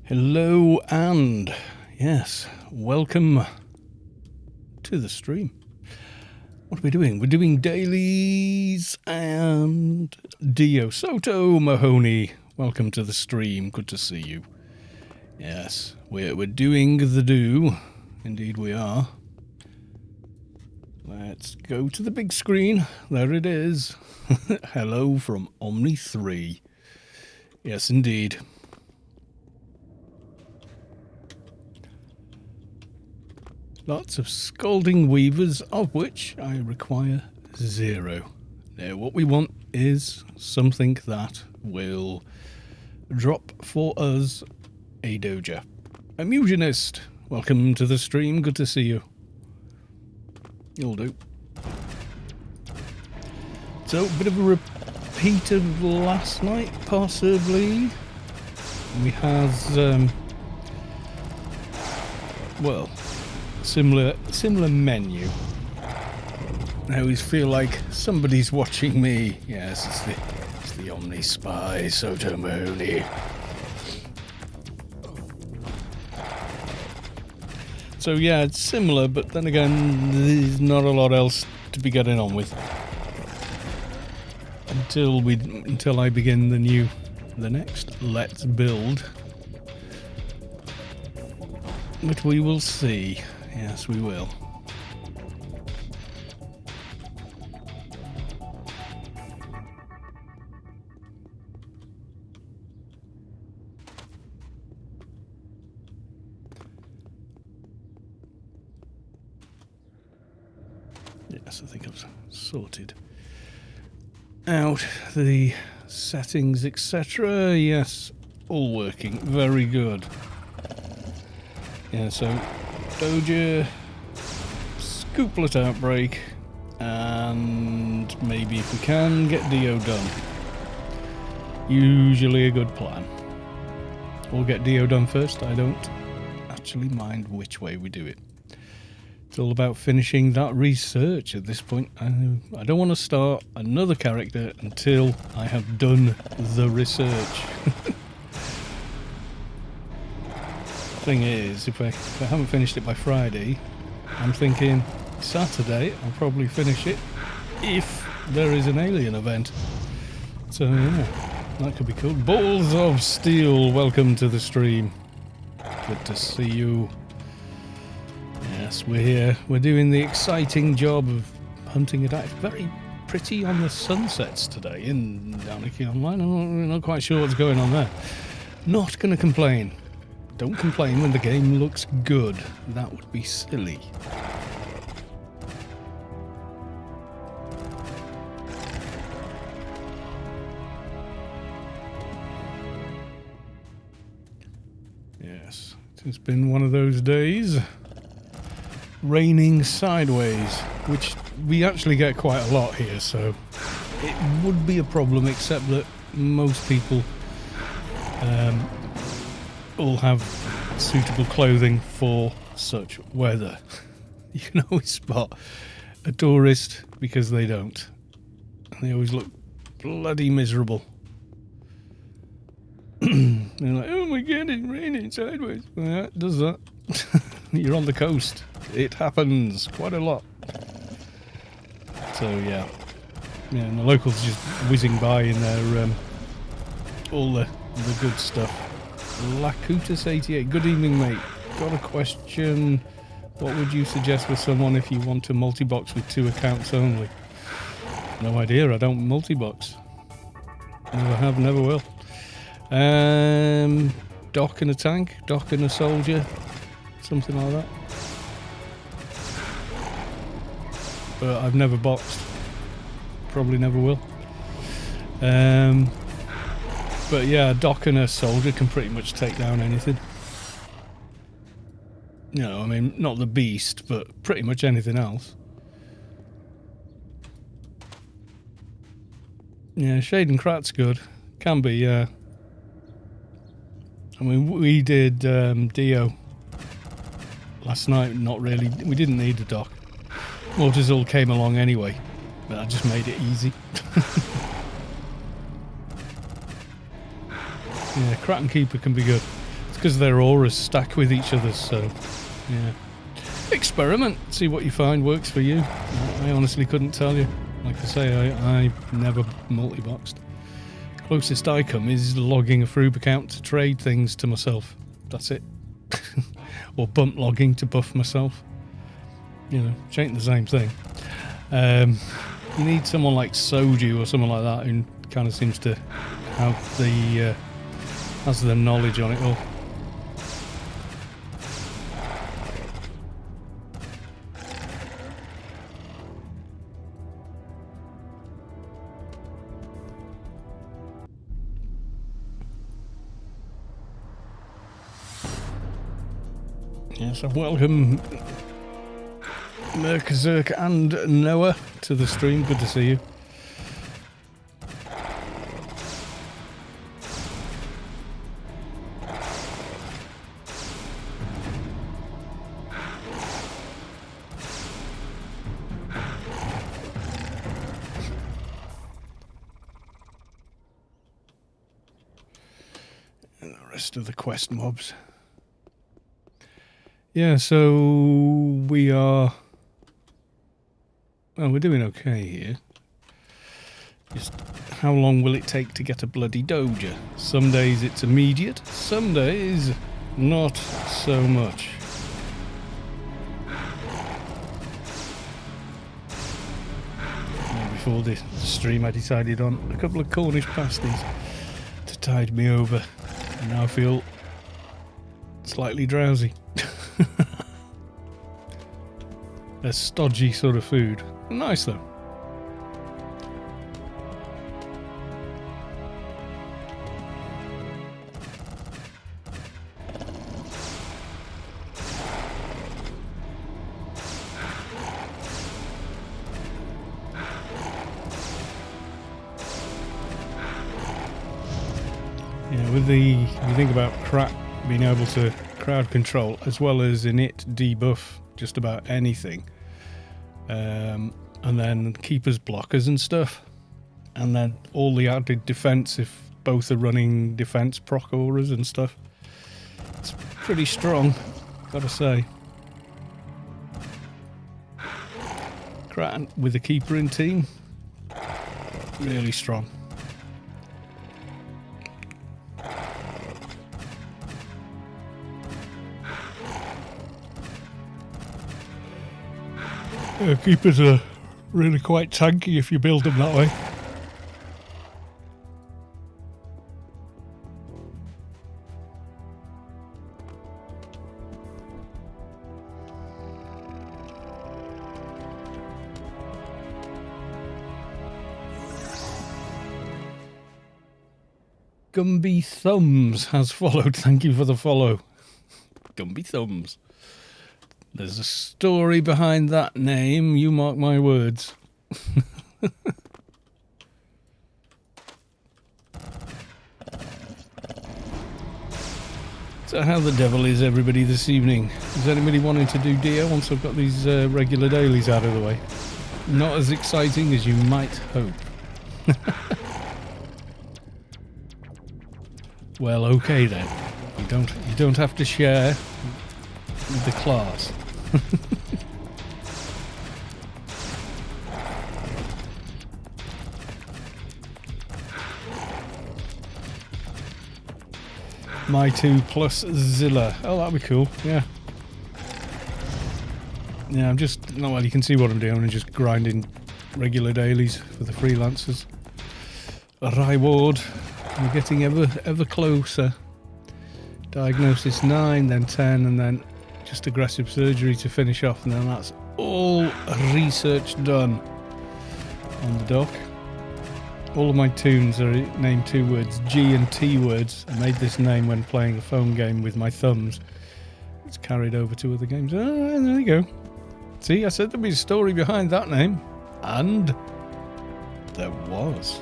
Hello and yes, welcome to the stream. What are we doing? We're doing dailies and Dio Soto Mahoney. Welcome to the stream. Good to see you. Yes, we're doing the do. Indeed we are. Let's go to the big screen. There it is. Hello from Omni 3. Yes, indeed. Lots of scalding weavers, of which I require 0. Now, what we want is something that will drop for us a doja. A musionist, welcome to the stream. Good to see you. You'll do. So, a bit of a repeat of last night, possibly. We had, well, similar menu. I always feel like somebody's watching me. Yes, it's the Omni Spy, Soto Mahoney. So yeah, it's similar, but then again, there's not a lot else to be getting on with until I begin the next Let's Build. But we will see. Yes, we will. Yes, I think I've sorted out the settings, etc. Yes, all working. Very good. Yeah, so Doja, Scooplet Outbreak, and maybe if we can, get Dio done. Usually a good plan. We'll get Dio done first. I don't actually mind which way we do it. It's all about finishing that research at this point. I don't want to start another character until I have done the research. Thing is, if I haven't finished it by Friday, I'm thinking Saturday I'll probably finish it if there is an alien event. So yeah, that could be cool. Balls of Steel, welcome to the stream. Good to see you. Yes, we're here. We're doing the exciting job of hunting it out. It's very pretty on the sunsets today in Anarchy Online. I'm not quite sure what's going on there. Not going to complain. Don't complain when the game looks good. That would be silly. Yes, it's been one of those days. Raining sideways, which we actually get quite a lot here, so it would be a problem, except that most people all have suitable clothing for such weather. You can always spot a tourist because they don't. They always look bloody miserable. They're like, oh my god, it's raining sideways. Well, yeah, it does that. You're on the coast. It happens quite a lot. So yeah. Yeah, and the locals just whizzing by in their all the good stuff. Lakutus88, good evening, mate. Got a question. What would you suggest for someone if you want to multi-box with 2 accounts only? No idea, I don't multi-box. Never have, never will. Doc and a tank, Doc and a soldier, something like that. But I've never boxed. Probably never will. But yeah, a Doc and a soldier can pretty much take down anything. You know, I mean, not the beast, but pretty much anything else. Yeah, Shade and Krat's good. Can be, yeah. I mean, we did Dio last night, not really. We didn't need a Doc. Mortazul came along anyway, but I just made it easy. Yeah, Krat and Keeper can be good. It's because their auras stack with each other, so yeah. Experiment, see what you find works for you. I honestly couldn't tell you. Like I say, I never multi-boxed. Closest I come is logging a Froob account to trade things to myself. That's it. Or bump logging to buff myself. You know, which ain't the same thing. You need someone like Soju or someone like that who kind of seems to have the has the knowledge on it all. Yes, welcome Merkazerk and Noah to the stream. Good to see you. And the rest of the quest mobs. Yeah, so we are... Well, we're doing okay here. Just how long will it take to get a bloody doja? Some days it's immediate, some days not so much. Before this stream I decided on a couple of Cornish pasties to tide me over, and now I feel slightly drowsy. A stodgy sort of food. Nice though. Yeah, with you think about Krat being able to crowd control as well as init debuff just about anything, and then keepers, blockers and stuff, and then all the added defense if both are running defense proc auras and stuff. It's pretty strong, gotta say. Krat with a keeper in team, really strong. Keepers are really quite tanky if you build them that way. Gumby Thumbs has followed. Thank you for the follow. Gumby Thumbs. There's a story behind that name, you mark my words. So how the devil is everybody this evening? Is anybody wanting to do DIO once I've got these regular dailies out of the way? Not as exciting as you might hope. Well, okay then. You don't have to share with the class. My 2 plus Zilla. Oh, that'd be cool. Yeah. Yeah, I'm just... No, well, you can see what I'm doing. I'm just grinding regular dailies for the freelancers. A reward. I'm getting ever closer. Diagnosis 9, then 10, and then just aggressive surgery to finish off, and then that's all research done on the dock. All of my tunes are named 2 words, G and T words. I made this name when playing a phone game with my thumbs. It's carried over to other games. Oh, there you go. See, I said there'd be a story behind that name. And there was.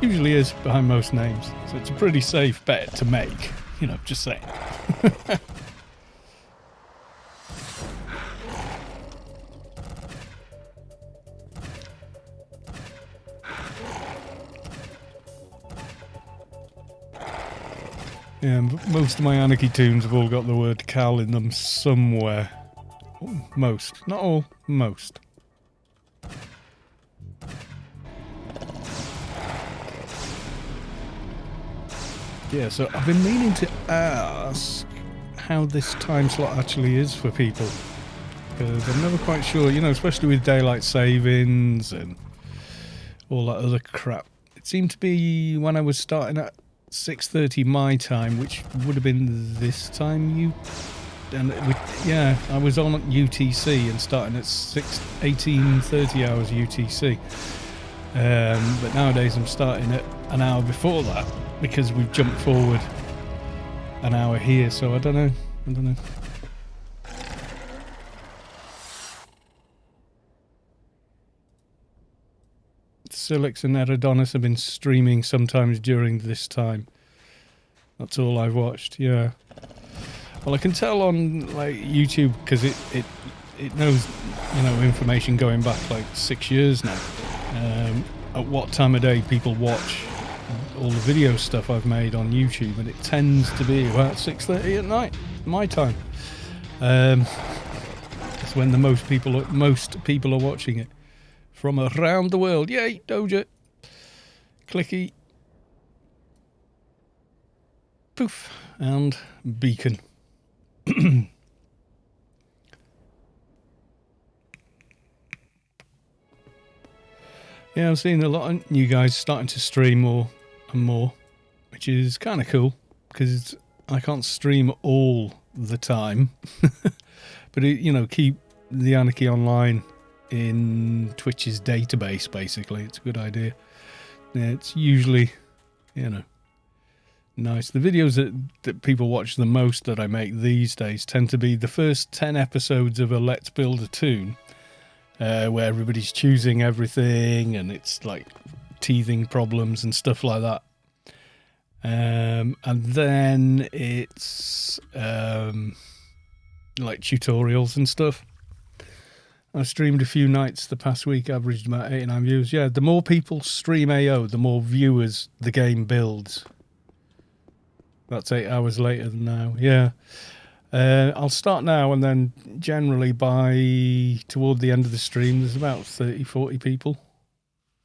Usually is behind most names. So it's a pretty safe bet to make. You know, just saying. Yeah, most of my Anarchy tunes have all got the word Cal in them somewhere. Most. Not all. Most. Yeah, so I've been meaning to ask how this time slot actually is for people. Because I'm never quite sure, you know, especially with daylight savings and all that other crap. It seemed to be when I was starting at 6:30 my time, which would have been this time yeah, I was on at UTC and starting at 18:30 hours UTC. But nowadays I'm starting at an hour before that because we've jumped forward an hour here, so I don't know. Silix and Eridonis have been streaming sometimes during this time. That's all I've watched, yeah. Well, I can tell on like YouTube because it knows, you know, information going back like 6 years now. At what time of day people watch all the video stuff I've made on YouTube, and it tends to be about 6:30 at night, my time. It's when the most people are watching it from around the world. Yay, Doja. Clicky. Poof. And beacon. Yeah, I've seen a lot of new guys starting to stream more and more, which is kind of cool because I can't stream all the time. But, you know, keep the Anarchy online in Twitch's database, basically. It's a good idea. Yeah, it's usually, you know, nice. The videos that people watch the most that I make these days tend to be the first 10 episodes of a Let's Build a Tune, where everybody's choosing everything and it's like teething problems and stuff like that. And then it's like tutorials and stuff. I streamed a few nights the past week, averaged about 89 views. Yeah, the more people stream AO, the more viewers the game builds. That's 8 hours later than now, yeah. I'll start now, and then generally toward the end of the stream, there's about 30, 40 people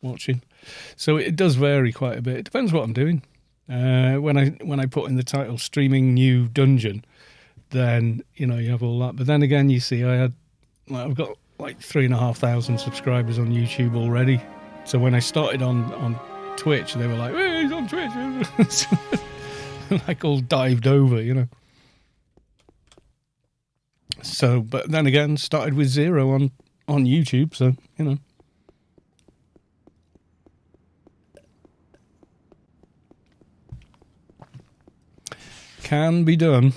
watching. So it does vary quite a bit. It depends what I'm doing. When I put in the title "Streaming New Dungeon," then you know you have all that. But then again, you see, I've got like 3,500 subscribers on YouTube already. So when I started on Twitch, they were like, "Hey, he's on Twitch," like all dived over, you know. So, but then again, started with 0 on YouTube, so, you know. Can be done.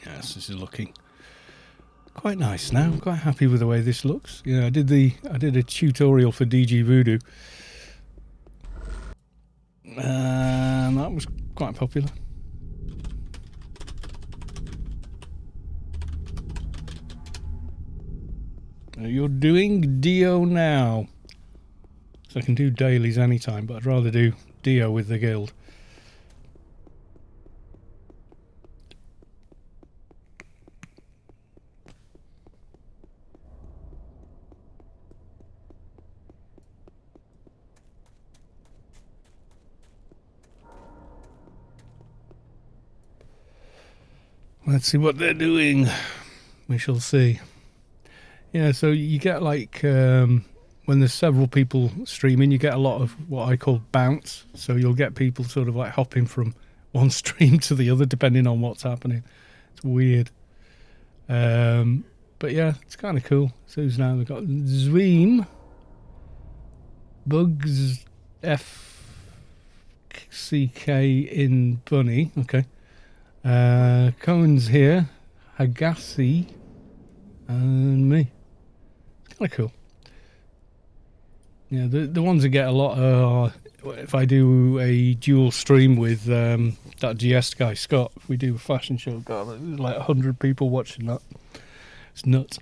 Yes, this is looking quite nice now. I'm quite happy with the way this looks. Yeah, I did a tutorial for DG Voodoo. And that was quite popular. You're doing DIO now. So I can do dailies anytime, but I'd rather do DIO with the guild. Let's see what they're doing. We shall see. Yeah, so you get like, when there's several people streaming, you get a lot of what I call bounce. So you'll get people sort of like hopping from one stream to the other, depending on what's happening. It's weird. But yeah, it's kind of cool. So who's now? We've got Zweem, Bugs, FCK in Bunny. Okay. Cohen's here, Hagassi, and me. It's kind of cool. Yeah, the ones that get a lot are if I do a dual stream with that GS guy, Scott. If we do a fashion show, God, there's like 100 people watching that. It's nuts.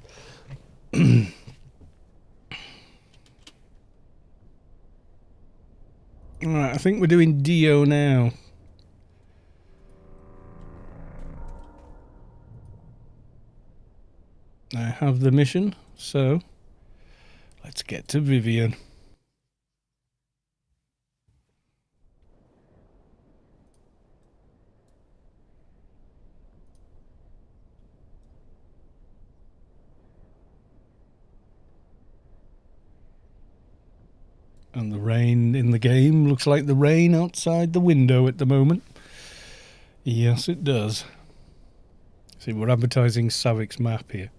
Alright, I think we're doing DIO now. I have the mission, so let's get to Vivian. And the rain in the game looks like the rain outside the window at the moment. Yes, it does. See, we're advertising Savik's map here.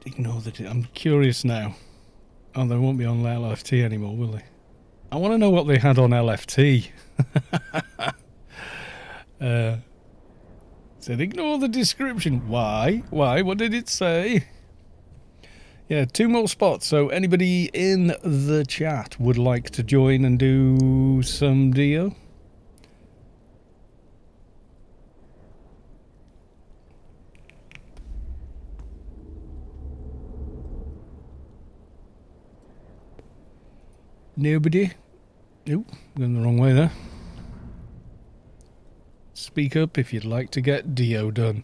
Ignore the... I'm curious now. Oh, they won't be on LFT anymore, will they? I want to know what they had on LFT. Said ignore the description. Why? Why? What did it say? Yeah, 2 more spots. So anybody in the chat would like to join and do some DIO? Nobody? Nope, going the wrong way there. Speak up if you'd like to get DIO done.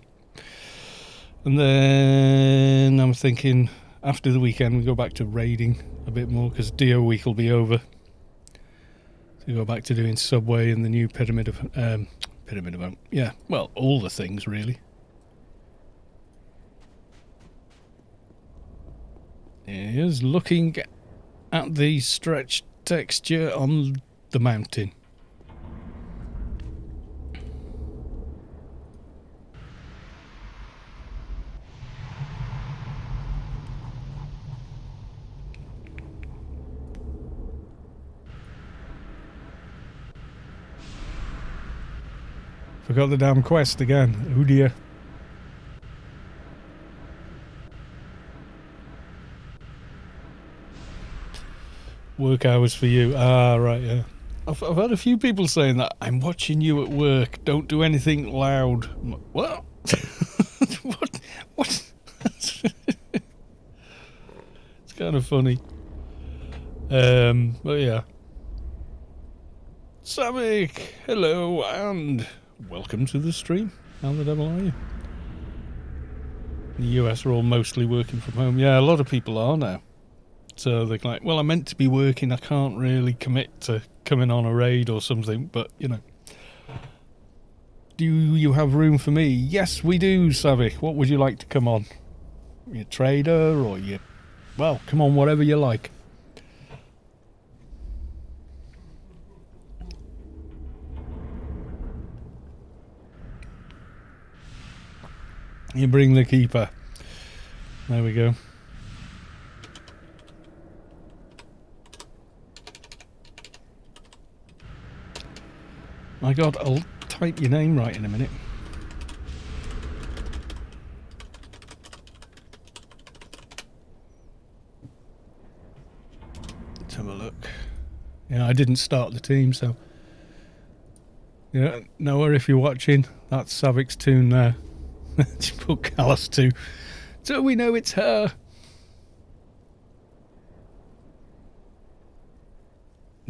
And then I'm thinking after the weekend we go back to raiding a bit more because DIO week will be over. So go back to doing Subway and the new Pyramid event. Yeah, well, all the things really. Here's looking at the stretched texture on the mountain. Forgot the damn quest again. Oh dear. Work hours for you. Ah, right, yeah. I've had a few people saying that. I'm watching you at work. Don't do anything loud. What? What? It's kind of funny. But yeah. Savik, hello, and welcome to the stream. How the devil are you? The US are all mostly working from home. Yeah, a lot of people are now. So they're like, well, I'm meant to be working. I can't really commit to coming on a raid or something. But, you know. Do you have room for me? Yes, we do, Savik. What would you like to come on? You a trader or you... Well, come on, whatever you like. You bring the keeper. There we go. My God, I'll type your name right in a minute. Let's have a look. Yeah, I didn't start the team, so... Yeah, Noah, if you're watching, that's Savik's tune there. Just put Callus 2. So we know it's her.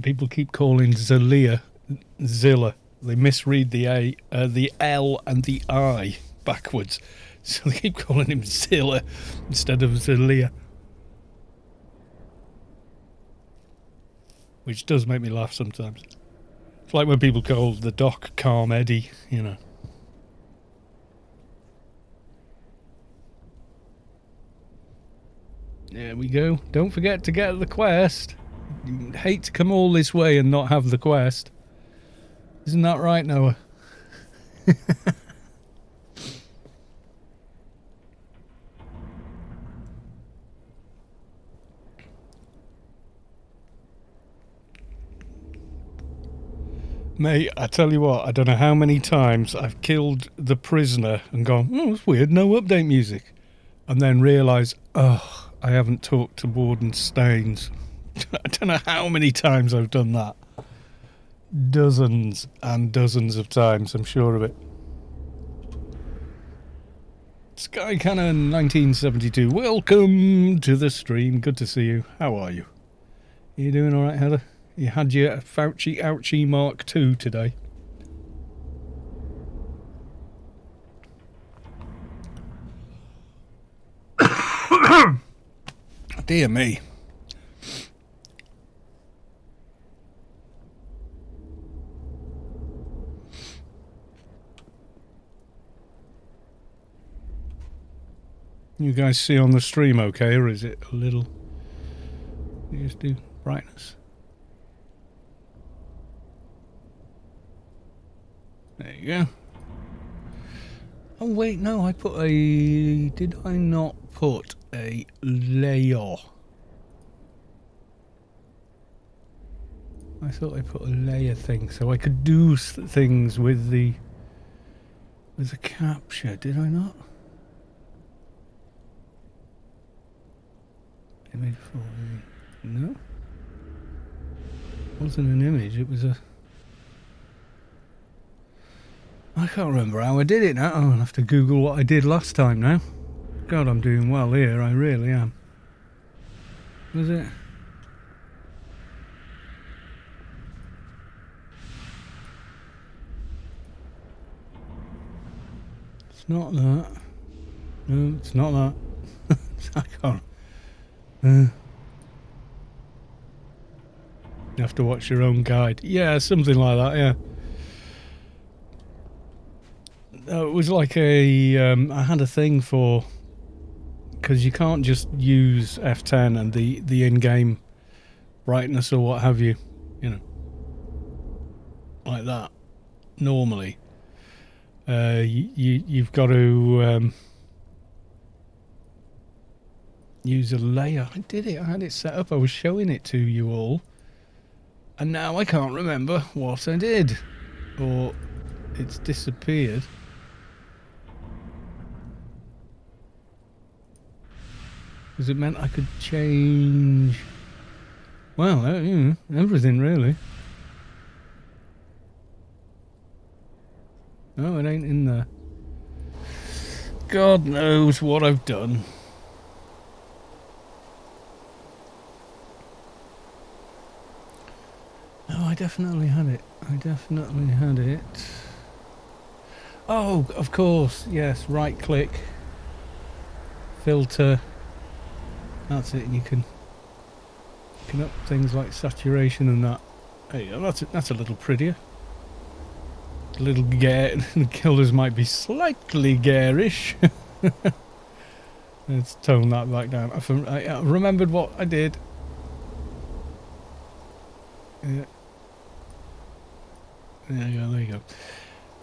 People keep calling Zilla. They misread the L and the I backwards. So they keep calling him Zilla instead of Zilla. Which does make me laugh sometimes. It's like when people call the Doc Calm Eddie, you know. There we go. Don't forget to get the quest. You'd hate to come all this way and not have the quest. Isn't that right, Noah? Mate, I tell you what, I don't know how many times I've killed the prisoner and gone, oh, that's weird, no update music. And then realise, oh, I haven't talked to Warden Staines. I don't know how many times I've done that. dozens and dozens of times, I'm sure of it. Sky Cannon 1972, welcome to the stream. Good to see you. How are you? You doing all right, Heather? You had your Fauci Ouchie Mark II today. Dear me. You guys see on the stream okay, or is it a little... You just do brightness. There you go. Oh wait, no, I put a... Did I not put a layer? I thought I put a layer thing so I could do things with the capture, did I not? Image for no? It wasn't an image, it was a... I can't remember how I did it now. I'll have to Google what I did last time now. God, I'm doing well here, I really am. Was it? It's not that. No, it's not that. I can't. You have to watch your own guide. Yeah, something like that, yeah. It was like a... I had a thing for... Because you can't just use F10 and the in-game brightness or what have you. You know. Like that. Normally. You've got to... use a layer. I did it. I had it set up. I was showing it to you all. And now I can't remember what I did. Or it's disappeared. Because it meant I could change... Well, everything really. No, it ain't in there. God knows what I've done. No, I definitely had it. I definitely had it. Oh, of course. Yes, right click. Filter. That's it. And you can up things like saturation and that. There you go. That's a little prettier. A little gare. The colours might be slightly garish. Let's tone that back down. I remembered what I did. Yeah. There you go, there you go.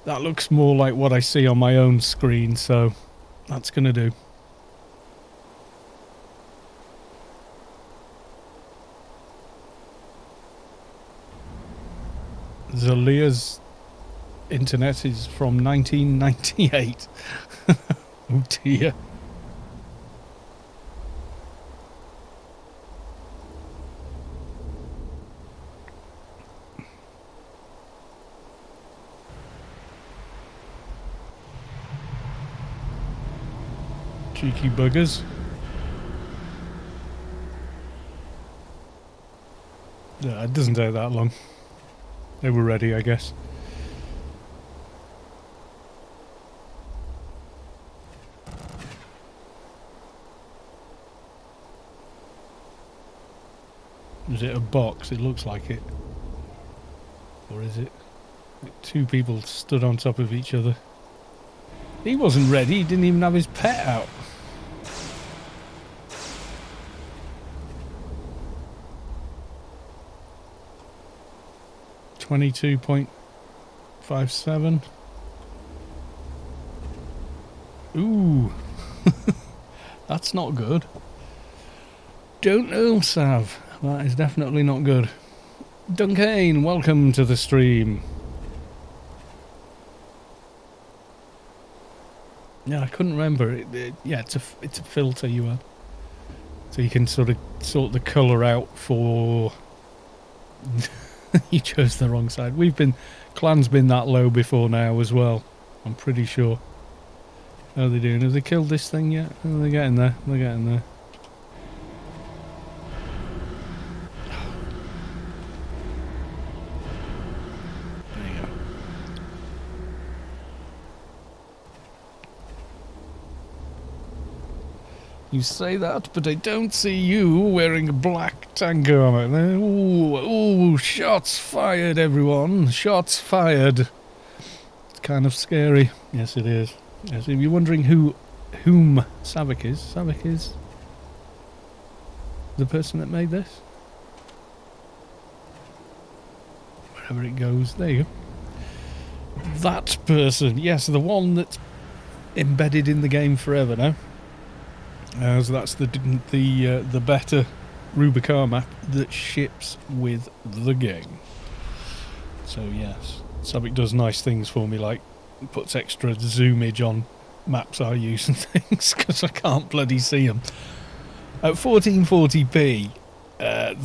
That looks more like what I see on my own screen, so that's going to do. Zalia's internet is from 1998. Oh dear. Cheeky buggers. Yeah, it doesn't take that long. They were ready, I guess. Is it a box? It looks like it. Or is it two people stood on top of each other? He wasn't ready. He didn't even have his pet out. .57. Ooh. That's not good. Don't know, Sav. That is definitely not good. Dunkane, welcome to the stream. Yeah, I couldn't remember. Yeah, it's a filter you had. So you can sort the colour out for... You chose the wrong side. We've been... Clan's been that low before now as well. I'm pretty sure. How are they doing? Have they killed this thing yet? Oh, they're getting there. They're getting there. There you go. You say that, but I don't see you wearing a black tank armor. Ooh, ooh, shots fired, everyone. Shots fired. It's kind of scary. Yes, it is. Yes, if you're wondering whom Savik is the person that made this. Wherever it goes, there you go. That person, yes, the one that's embedded in the game forever now. So that's the better Rubicon map that ships with the game. So yes, Savik does nice things for me, like puts extra zoomage on maps I use and things because I can't bloody see them. At 1440p,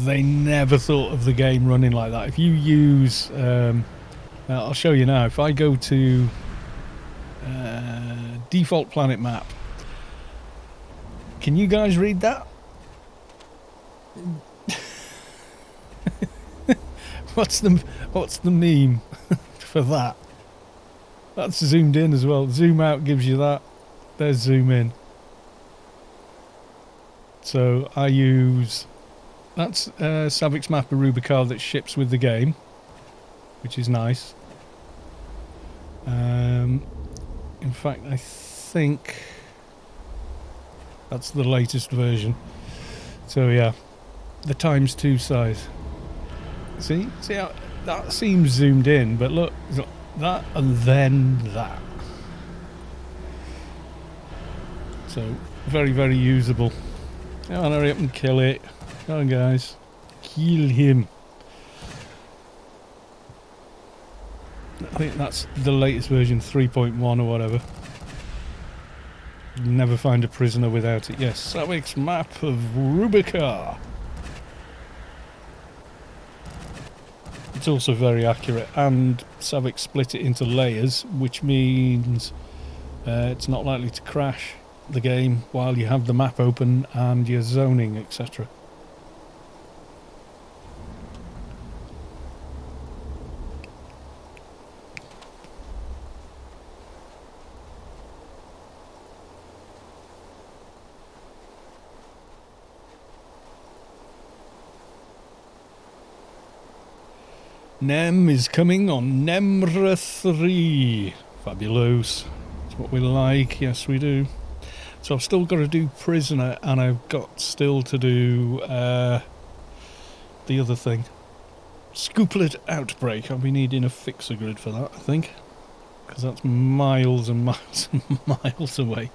they never thought of the game running like that. If you use, I'll show you now. If I go to default planet map. Can you guys read that? What's the meme for that? That's zoomed in as well. Zoom out gives you that. There's zoom in. So I use... That's Savik's map of Rubicon that ships with the game, which is nice. In fact, I think... That's the latest version. So yeah, the ×2 size. See how that seems zoomed in, but look, that and then that. So very, very usable. Come on, hurry up and kill it. Come on, guys, kill him. I think that's the latest version, 3.1 or whatever. Never find a prisoner without it. Yes, Savik's map of Rubicon. It's also very accurate, and Savik split it into layers, which means it's not likely to crash the game while you have the map open and you're zoning, etc. Nem is coming on Nemra 3. Fabulous. That's what we like. Yes, we do. So I've still got to do Prisoner, and I've got still to do the other thing. Scooplet Outbreak. I'll be needing a fixer grid for that, I think. Because that's miles and miles and miles away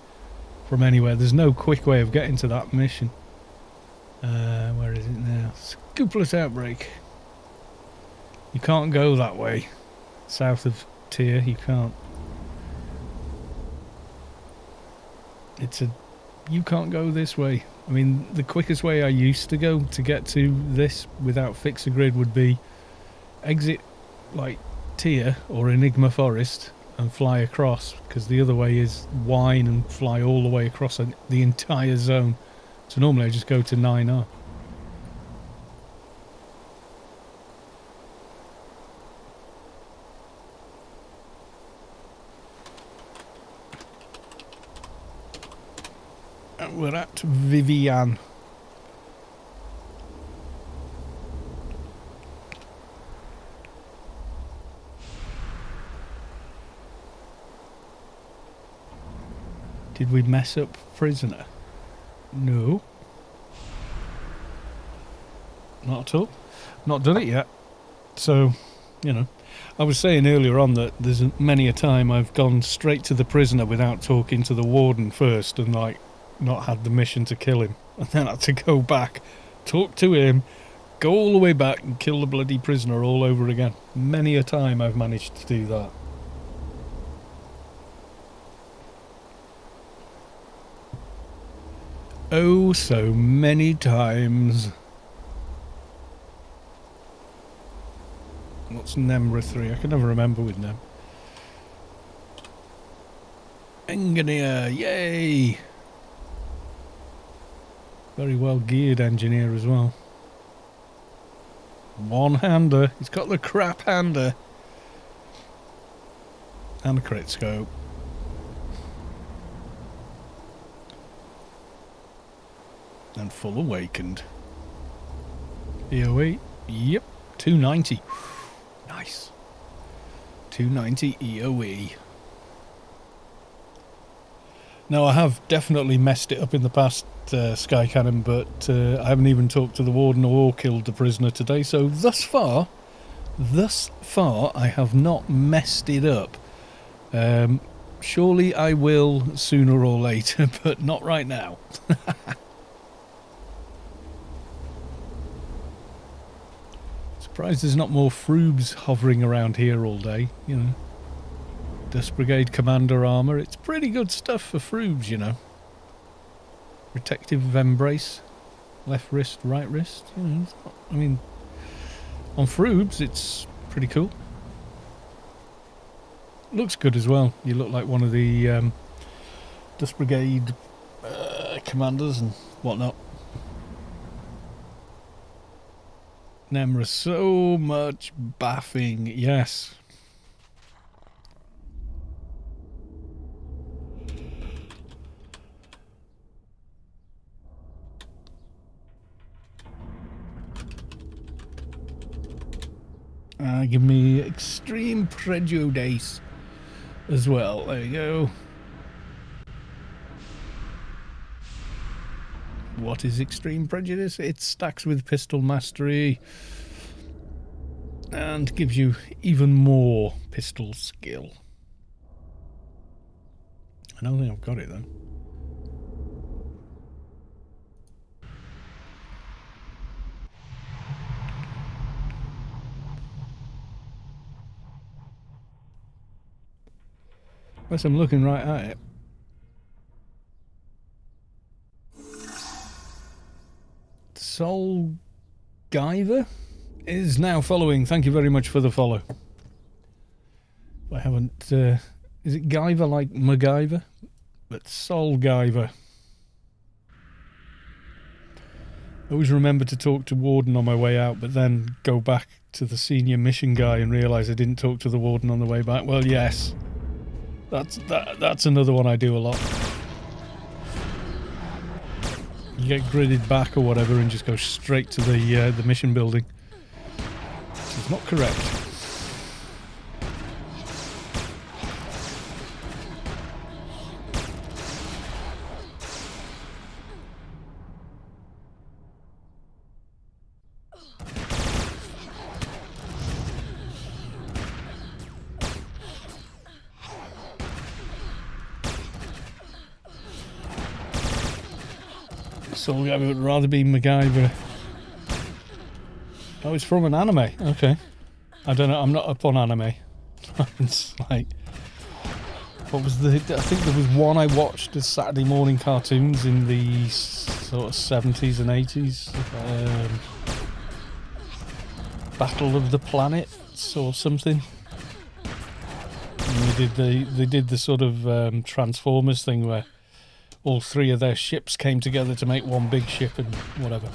from anywhere. There's no quick way of getting to that mission. Where is it now? Scooplet Outbreak. You can't go that way. South of Tyr, you can't. You can't go this way. I mean, the quickest way I used to go to get to this without fixer grid would be exit, like, Tyr or Enigma Forest and fly across, because the other way is whine and fly all the way across the entire zone. So normally I just go to 9R. We're at Vivian. Did we mess up Prisoner? No. Not at all. Not done it yet. So, you know. I was saying earlier on that there's many a time I've gone straight to the Prisoner without talking to the Warden first and, like, not had the mission to kill him, and then had to go back, talk to him, go all the way back and kill the bloody Prisoner all over again. Many a time I've managed to do that. Oh, so many times. What's Nemra 3? I can never remember with Nem. Engineer, yay! Very well geared engineer as well. One-hander. He's got the crap hander. And a crit scope. And full awakened. EOE. Yep. 290. Nice. 290 EOE. Now, I have definitely messed it up in the past, Sky Cannon, but I haven't even talked to the warden or killed the prisoner today, so thus far, I have not messed it up. Surely I will sooner or later, but not right now. Surprised there's not more Froobs hovering around here all day, you know. Dust Brigade Commander armour. It's pretty good stuff for Froobs, you know. Protective embrace. Left wrist, right wrist. You know, it's not, I mean, on Froobs, it's pretty cool. Looks good as well. You look like one of the Dust Brigade commanders and whatnot. Nemra, so much baffing. Yes. Give me extreme prejudice as well. There you go. What is extreme prejudice? It stacks with pistol mastery and gives you even more pistol skill. I don't think I've got it though. Unless I'm looking right at it. Soul Guyver is now following. Thank you very much for the follow. I haven't... is it Guyver like MacGyver? But Soul Guyver. I always remember to talk to Warden on my way out, but then go back to the senior mission guy and realise I didn't talk to the Warden on the way back. Well, yes. That's another one I do a lot. You get gridded back or whatever and just go straight to the mission building. Which is not correct. So I would rather be MacGyver. Oh, it's from an anime. Okay. I don't know. I'm not up on anime. It's like... What was the... I think there was one I watched as Saturday morning cartoons in the sort of 70s and 80s. Battle of the Planets or something. And they did the sort of Transformers thing where all three of their ships came together to make one big ship and whatever.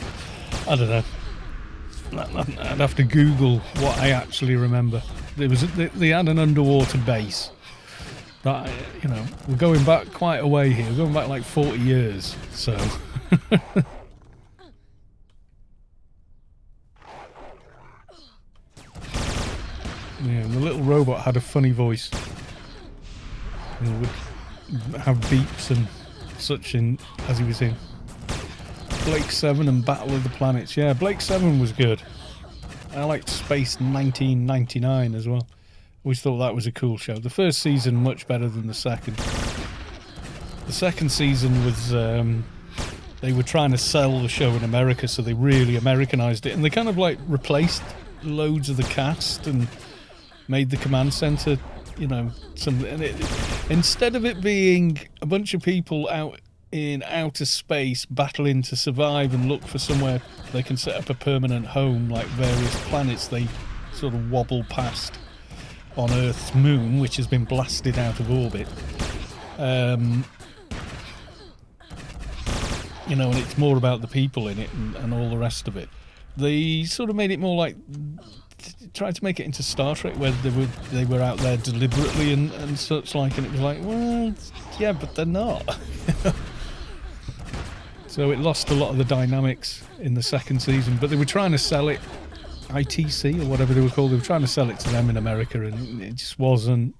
I don't know. I'd have to Google what I actually remember. There was they had an underwater base. That, you know, we're going back quite a way here. We're going back like 40 years. So. Yeah, the little robot had a funny voice. You know, would have beeps and such in as he was in Blake 7 and Battle of the Planets. Yeah, Blake 7 was good. I liked Space 1999 as well. Always thought that was a cool show. The first season much better than the second. The second season was they were trying to sell the show in America, so they really Americanized it, and they kind of like replaced loads of the cast and made the command center, you know, instead of it being a bunch of people out in outer space battling to survive and look for somewhere they can set up a permanent home like various planets, they sort of wobble past on Earth's moon, which has been blasted out of orbit. You know, and it's more about the people in it and all the rest of it. They sort of made it more like, tried to make it into Star Trek, where they were out there deliberately and such like, and it was like, well, yeah, but they're not. So it lost a lot of the dynamics in the second season, but they were trying to sell it, ITC or whatever they were called. They were trying to sell it to them in America, and it just was not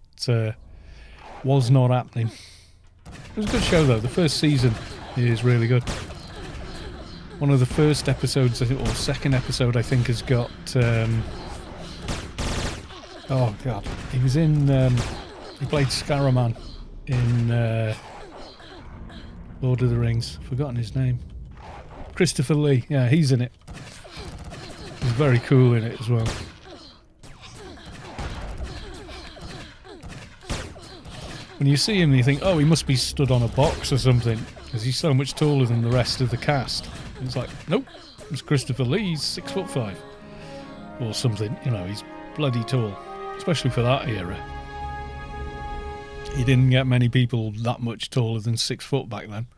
happening. It was a good show though. The first season is really good. One of the first episodes, or second episode, I think, has got oh god, he was in he played Scaramman in Lord of the Rings. Forgotten his name. Christopher Lee. Yeah, he's in it. He's very cool in it as well. When you see him, you think, oh, he must be stood on a box or something, because he's so much taller than the rest of the cast. It's like, nope, it's Christopher Lee, he's 6'5", or something. You know, he's bloody tall, especially for that era. You didn't get many people that much taller than 6 foot back then.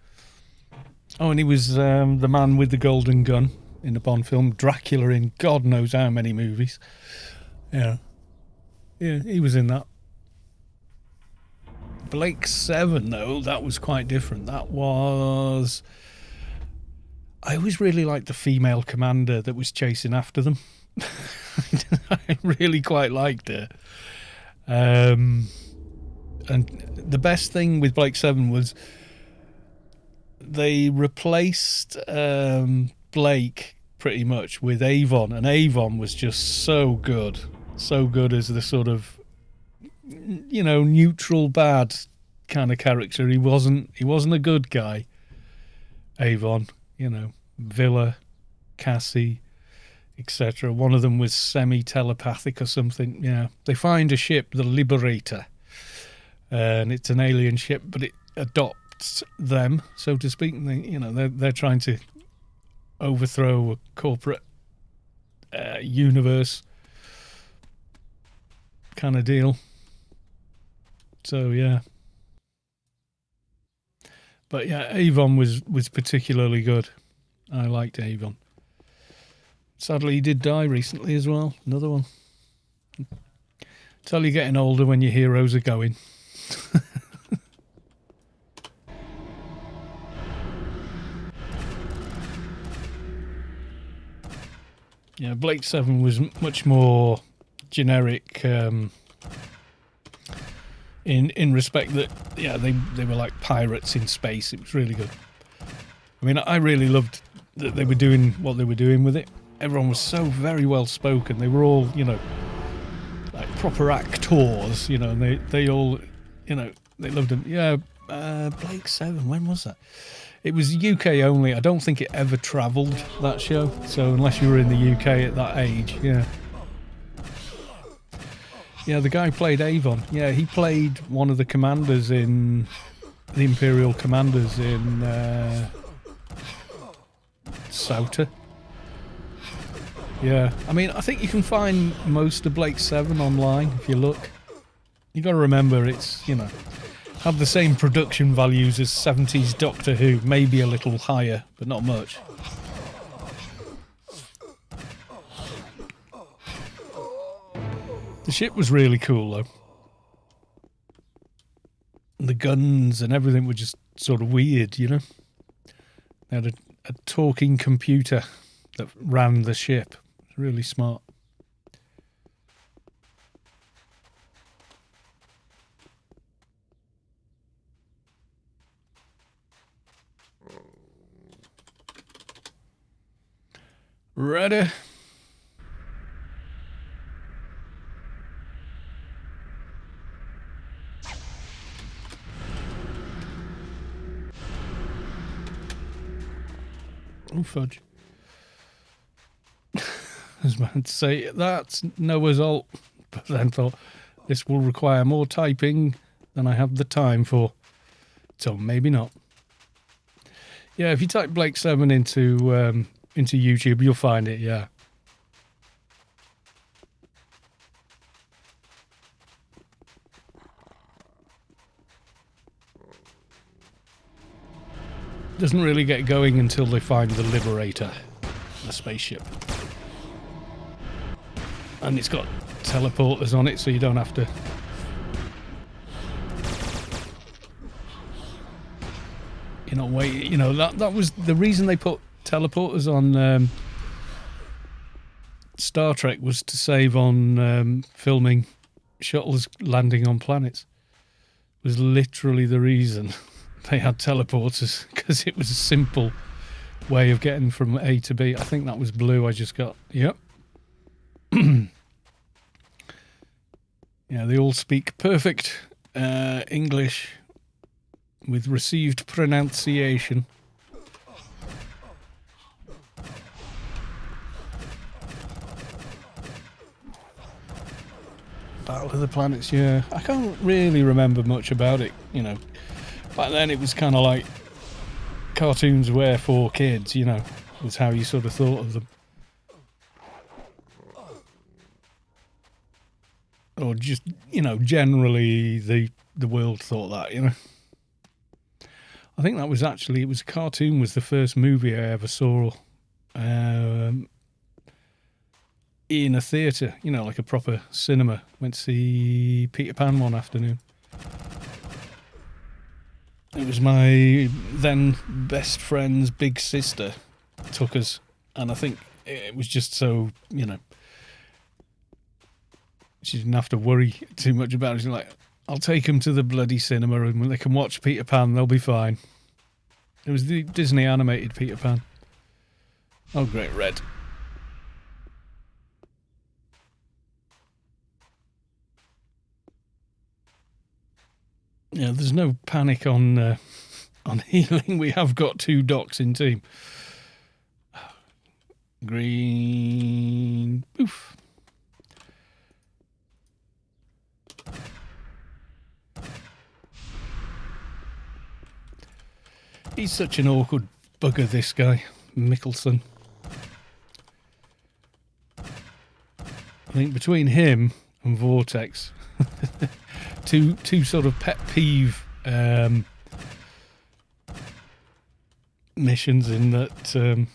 Oh, and he was the man with the golden gun in the Bond film, Dracula in God knows how many movies. Yeah, he was in that. Blake 7, though, that was quite different. That was... I always really liked the female commander that was chasing after them. I really quite liked her. And the best thing with Blake 7 was they replaced Blake pretty much with Avon, and Avon was just so good as the sort of, you know, neutral bad kind of character. He wasn't a good guy, Avon. You know, Villa, Cassie, etc. One of them was semi-telepathic or something. Yeah, they find a ship, the Liberator, and it's an alien ship, but it adopts them, so to speak. And they, you know, they're trying to overthrow a corporate universe kind of deal. So yeah. But yeah, Avon was particularly good. I liked Avon. Sadly, he did die recently as well. Another one. Tell you getting older when your heroes are going. Yeah, Blake 7 was much more generic in respect that, yeah, they were like pirates in space. It was really good. I mean, I really loved that they were doing what they were doing with it. Everyone was so very well spoken. They were all, you know, like proper actors, you know, and they all, you know, they loved them. Yeah, Blake 7, when was that? It was UK only. I don't think it ever travelled, that show. So unless you were in the UK at that age, yeah. Yeah, the guy played Avon. Yeah, he played one of the commanders in the Imperial commanders in Sauter. Yeah, I mean, I think you can find most of Blake 7 online if you look. You got to remember, it's, you know, have the same production values as 70s Doctor Who, maybe a little higher, but not much. The ship was really cool though. The guns and everything were just sort of weird, you know. They had a talking computer that ran the ship. Really smart. Ready? Oh, fudge. I was about to say, that's Noah's Alt, but then thought, this will require more typing than I have the time for. So maybe not. Yeah, if you type Blake 7 into YouTube, you'll find it, yeah. doesn't really get going until they find the Liberator, the spaceship. And it's got teleporters on it, so you don't have to... You know, wait, you know, that was the reason they put teleporters on Star Trek, was to save on filming shuttles landing on planets. It was literally the reason they had teleporters, because it was a simple way of getting from A to B. I think that was blue I just got. Yep. Yeah, they all speak perfect English with received pronunciation. Battle of the Planets, yeah. I can't really remember much about it, you know. Back then it was kind of like cartoons were for kids, you know, was how you sort of thought of them. Or just, you know, generally the world thought that, you know. I think that was actually, it was a cartoon, was the first movie I ever saw in a theatre, you know, like a proper cinema. Went to see Peter Pan one afternoon. It was my then best friend's big sister took us, and I think it was just so, you know, she didn't have to worry too much about it. She's like, I'll take them to the bloody cinema and they can watch Peter Pan, they'll be fine. It was the Disney animated Peter Pan. Oh, great red. Yeah, there's no panic on healing. We have got 2 docs in team. Green. Poof. He's such an awkward bugger, this guy, Mickelson. I think between him and Vortex, two sort of pet peeve missions, in that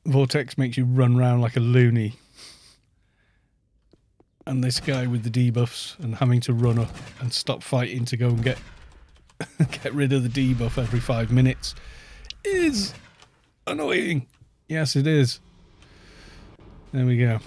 Vortex makes you run around like a loony, and this guy with the debuffs and having to run up and stop fighting to go and get rid of the debuff every 5 minutes is annoying. Yes, it is. There we go.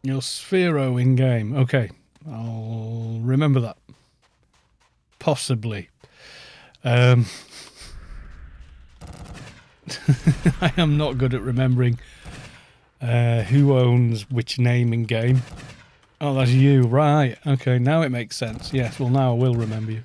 Your Sphero in game. Okay, I'll remember that. Possibly. I am not good at remembering who owns which name in game. Oh, that's you. Right. Okay, now it makes sense. Yes, well, now I will remember you.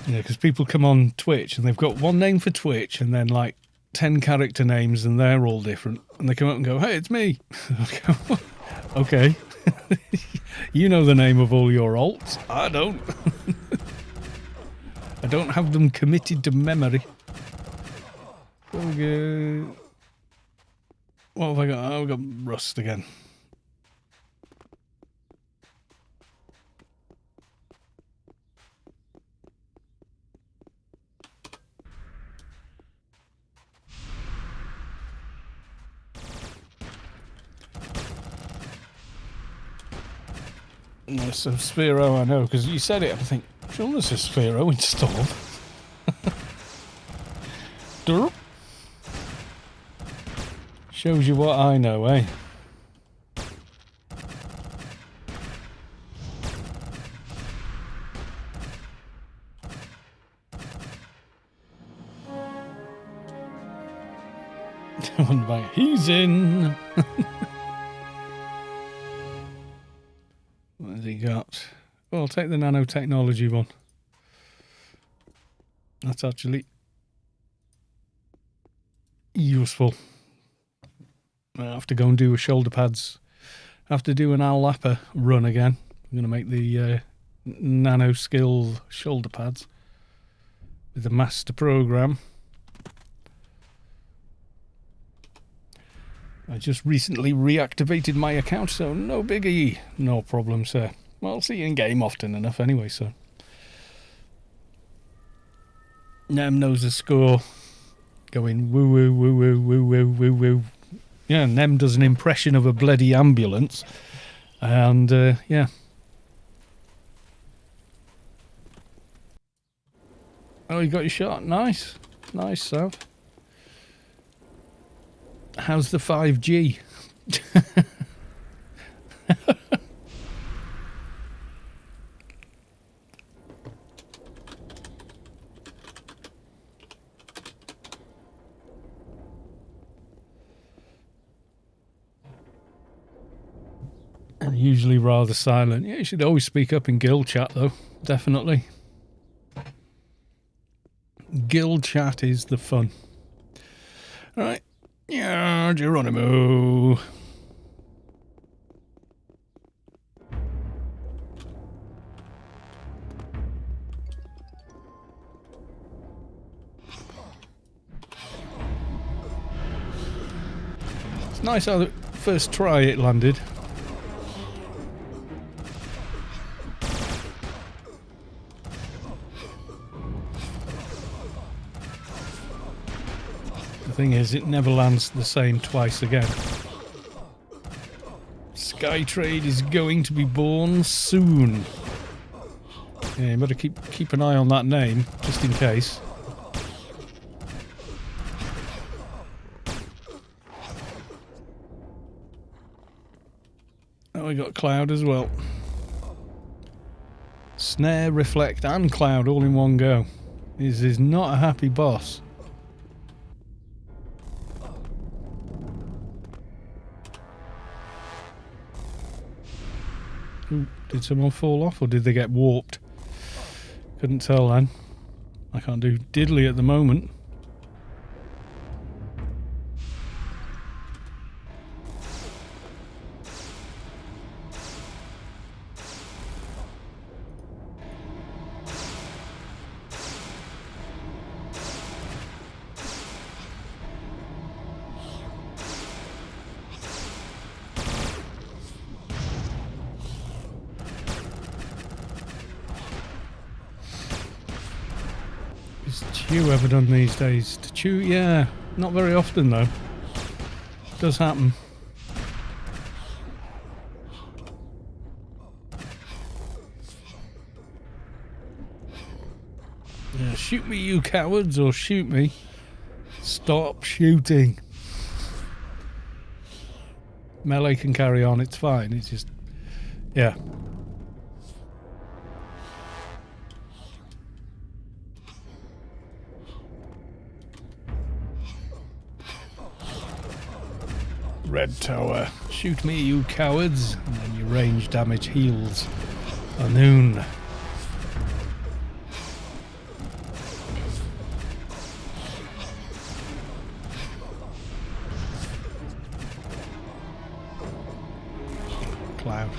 Yeah, because people come on Twitch and they've got one name for Twitch and then like 10 character names and they're all different. And they come up and go, hey, it's me. Okay. You know the name of all your alts. I don't. I don't have them committed to memory. Okay. What have I got? Oh, I've got Rust again. No, so Sphero, I know, because you said it. I think, sure, there's a Sphero installed. Derp. Shows you what I know, eh? He's in. What has he got? Oh, I'll take the nanotechnology one. That's actually useful. I have to go and do a shoulder pads. I have to do an Al Lapper run again. I'm going to make the nano skill shoulder pads with the master program. I just recently reactivated my account, so no biggie. No problem, sir. Well, I'll see you in game often enough anyway, so. Nem knows the score. Going woo woo woo woo woo woo woo woo. Yeah, Nem does an impression of a bloody ambulance. And, yeah. Oh, you got your shot. Nice. Nice, Sav. How's the 5G? And usually rather silent. Yeah, you should always speak up in guild chat, though. Definitely. Guild chat is the fun. All right. Yeah, Geronimo. It's nice how the first try it landed. The thing is, it never lands the same twice again. Skytrade is going to be born soon. Yeah, you better keep an eye on that name, just in case. Oh, we got Cloud as well. Snare, Reflect and Cloud all in one go. This is not a happy boss. Ooh, did someone fall off or did they get warped? Couldn't tell then. I can't do diddly at the moment. Is Chew ever done these days? To Chew, yeah. Not very often though. Does happen. Yeah, shoot me, you cowards, or shoot me. Stop shooting. Melee can carry on, it's fine. It's just, yeah. Red tower. Shoot me, you cowards. And then your range damage heals. Anoon. Cloud.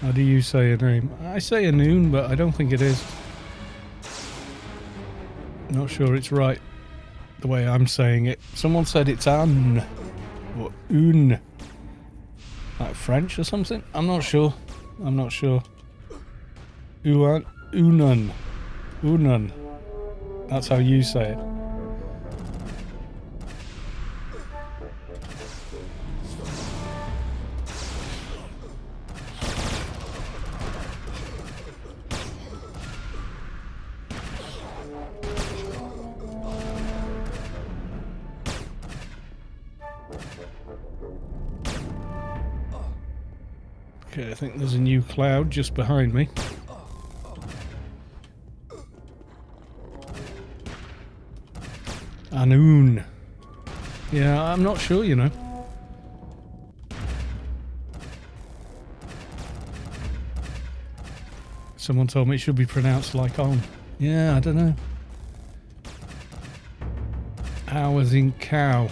How do you say a name? I say Anoon, but I don't think it is. Not sure it's right the way I'm saying it. Someone said it's An or Un, like French or something. I'm not sure. I'm not sure. Unun. Unun. That's how you say it. Okay, I think there's a new cloud just behind me. Anun. Yeah, I'm not sure, you know. Someone told me it should be pronounced like on. Yeah, I don't know. Ow as in cow.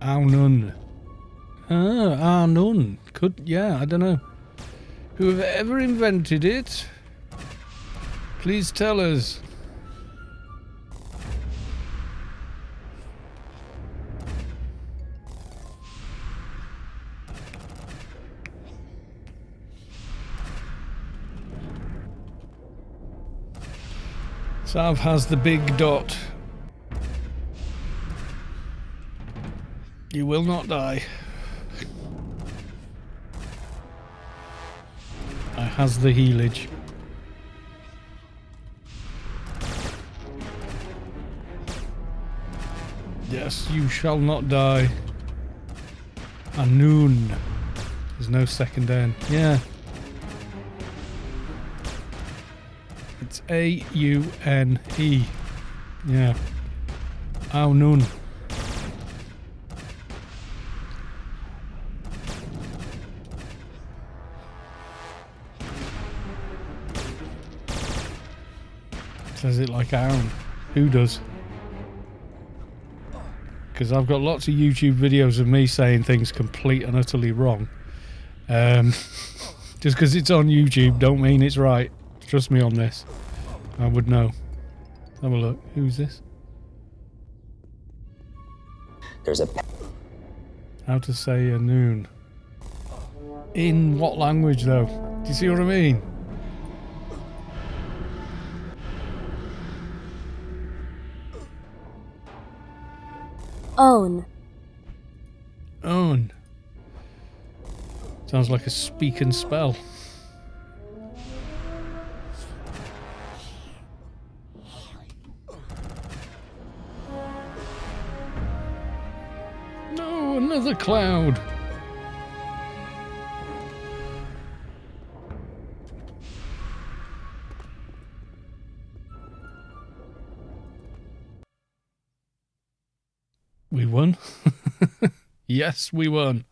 Aunun. Ah, Aunun. Could, yeah, I don't know. Whoever invented it, please tell us. Sav has the big dot. You will not die. I has the healage. Yes, you shall not die. Anun. There's no second N. Yeah. It's A-U-N-E. Yeah. Aunun. Says it like Aun. Who does? Because I've got lots of YouTube videos of me saying things complete and utterly wrong. Just because it's on YouTube don't mean it's right. Trust me on this. I would know. Have a look. Who's this? There's a... How to say a noon. In what language though? Do you see what I mean? Own. Own. Sounds like a speak and spell. No, another cloud. We won. Yes, we won.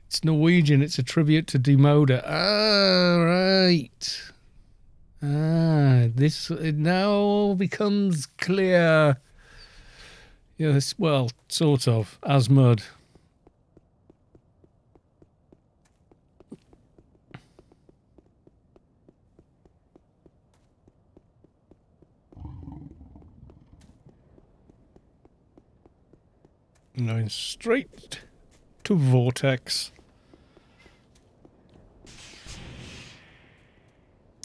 It's Norwegian. It's a tribute to Demoda. Ah, right. Ah, this it now becomes clear. Yes, well, sort of. As mud. Going straight to Vortex.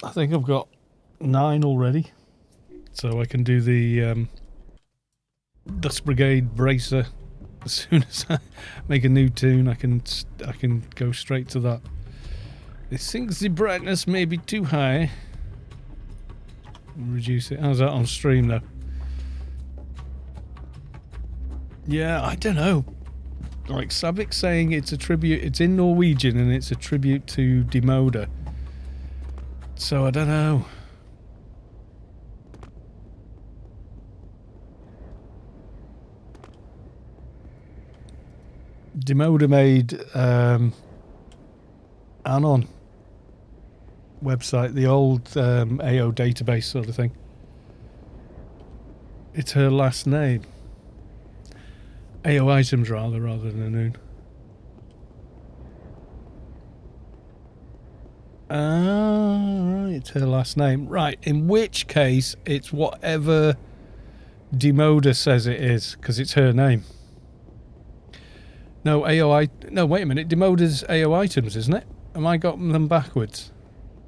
I think I've got 9 already, so I can do the Dust Brigade Bracer as soon as I make a new tune. I can go straight to that. It thinks the brightness may be too high. Reduce it. How's that on stream though? Yeah, I don't know. Like Savik's saying it's a tribute, it's in Norwegian and it's a tribute to Demoda. So I don't know. Demoda made Anon website, the old AO database sort of thing. It's her last name. AO items rather than a noon. Ah, right, it's her last name. Right, in which case it's whatever Demoda says it is, because it's her name. No, no, wait a minute, Demoda's AO items, isn't it? Am I got them backwards?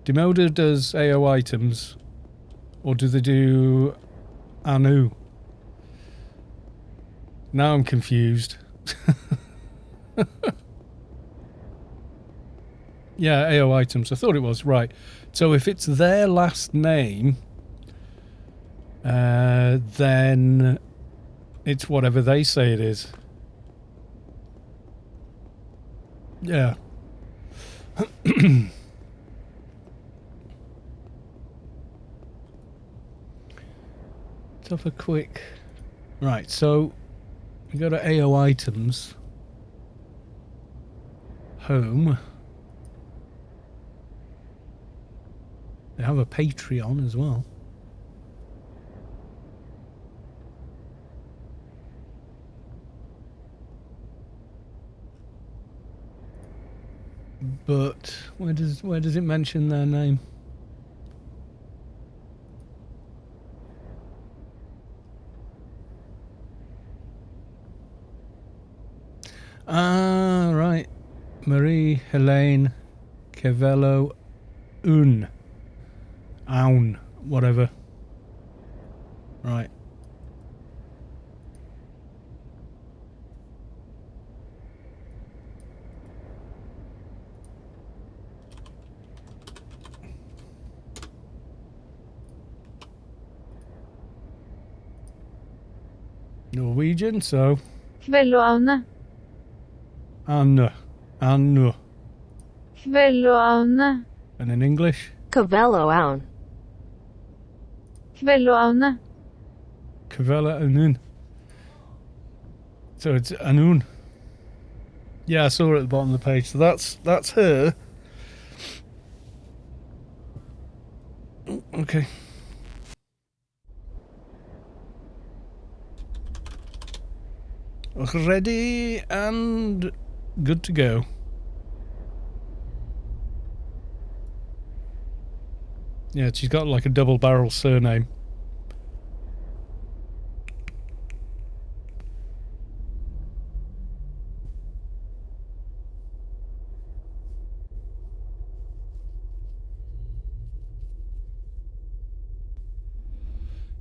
Demoder does AO items, or do they do Anu? Now I'm confused. Yeah, AO items. I thought it was. Right. So if it's their last name, then it's whatever they say it is. Yeah. Let's have a quick... Right, so we go to AO items. Home. They have a Patreon as well. But where does it mention their name? Ah, right. Marie Helene Cavello Aun, whatever. Right. Norwegian, so Kvelloaune. Anne. Kvelloaune. And in English? Kvelloaune. Kvelloaune. Kvela Anun. So it's Anun. Yeah, I saw her at the bottom of the page. So that's her. Okay. Ready and good to go. Yeah, she's got like a double barrel surname.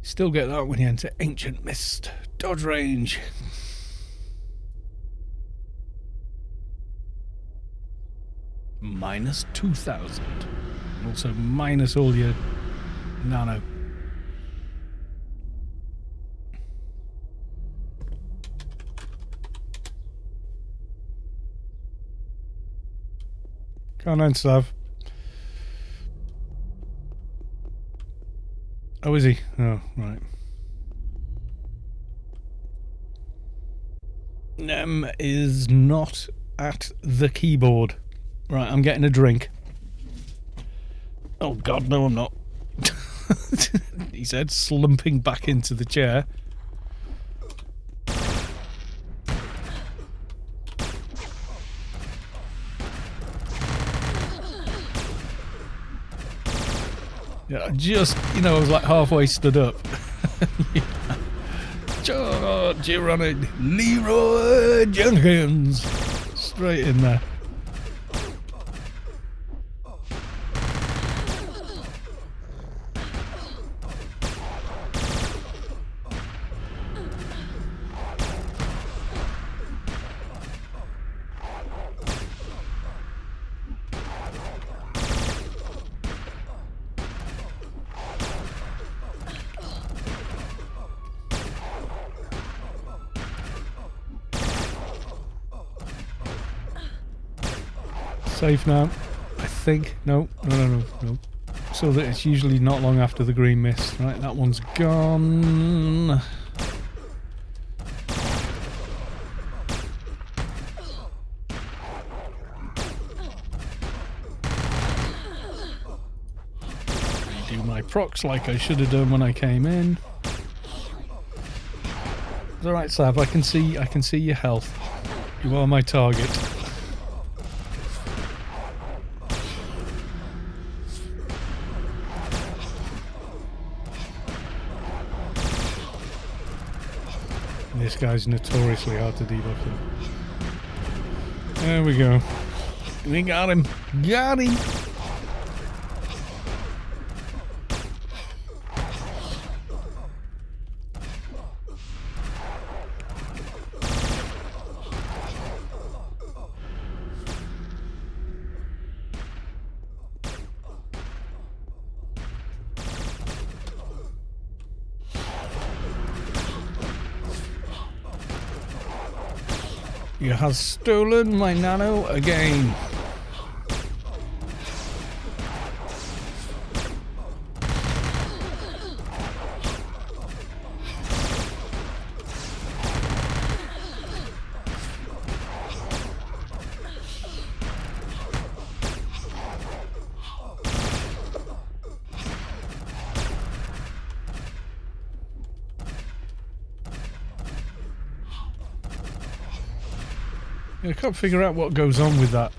Still get that when you enter Ancient Mist. Dodge range. Minus 2,000. Also minus all your nano. Can't answer, Sav. Oh, is he? Oh, right. Is not at the keyboard. Right, I'm getting a drink. Oh, God, no, I'm not. He said, slumping back into the chair. Yeah, just, I was like halfway stood up. George, you're running. Leroy Jenkins. Straight in there. Safe now, I think. No. So that it's usually not long after the green mist. Right, that one's gone. Redo my procs like I should have done when I came in. It's alright, Sav, I can see your health. You are my target. This guy's notoriously hard to debuff him. There we go. We got him. Got him. You have stolen my nano again. I can't figure out what goes on with that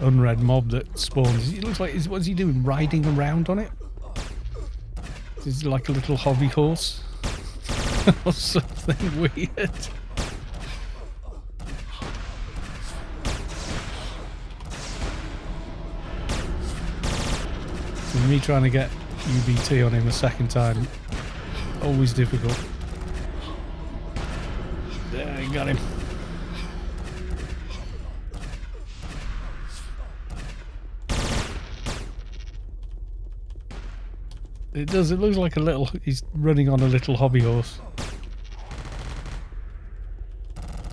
unread mob that spawns. It looks like, what's he doing? Riding around on it? Is it like a little hobby horse? Or something weird? And me trying to get UBT on him a second time, always difficult. There, I got him. It does, it looks like a little, he's running on a little hobby horse.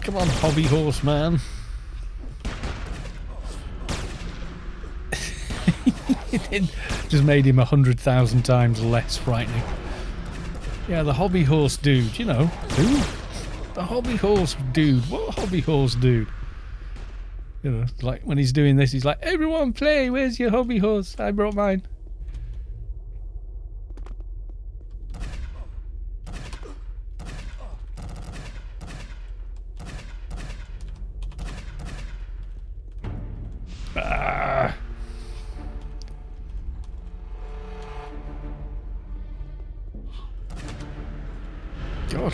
Come on, hobby horse man. It just made him 100,000 times less frightening. Yeah, the hobby horse dude, you know. Who? The hobby horse dude. What hobby horse dude? You know, like when he's doing this, he's like, everyone play, where's your hobby horse? I brought mine. God.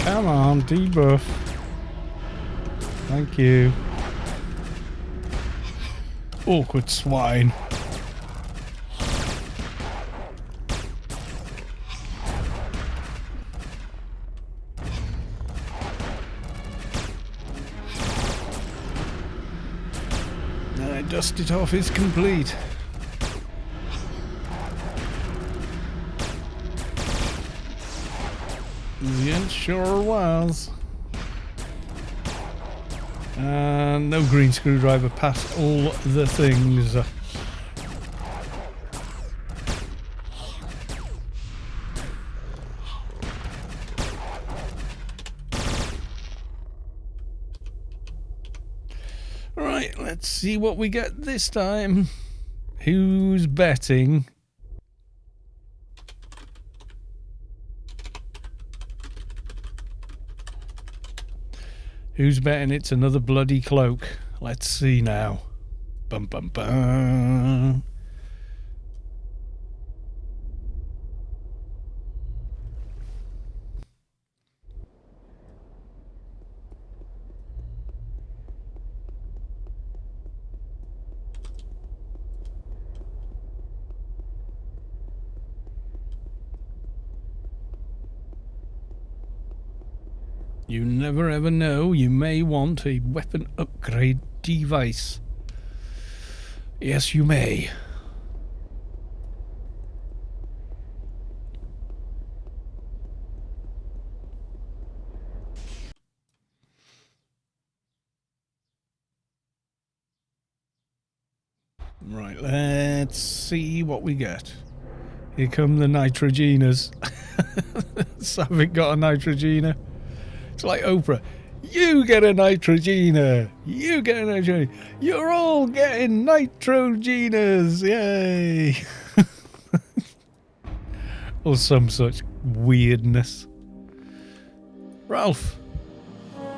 Come on, debuff. Thank you. Awkward swine. Dust it off is complete. It sure was. And no green screwdriver past all the things. Right, let's see what we get this time. Who's betting? Who's betting it's another bloody cloak? Let's see now. Bum bum bum. You never ever know, you may want a weapon upgrade device. Yes, you may. Right, let's see what we get. Here come the Nitrogenas. Savik got a Nitrogena. It's like Oprah. You get a Nitrogena. You get a Nitrogena. You're all getting Nitrogenas. Yay. Or some such weirdness. Ralph,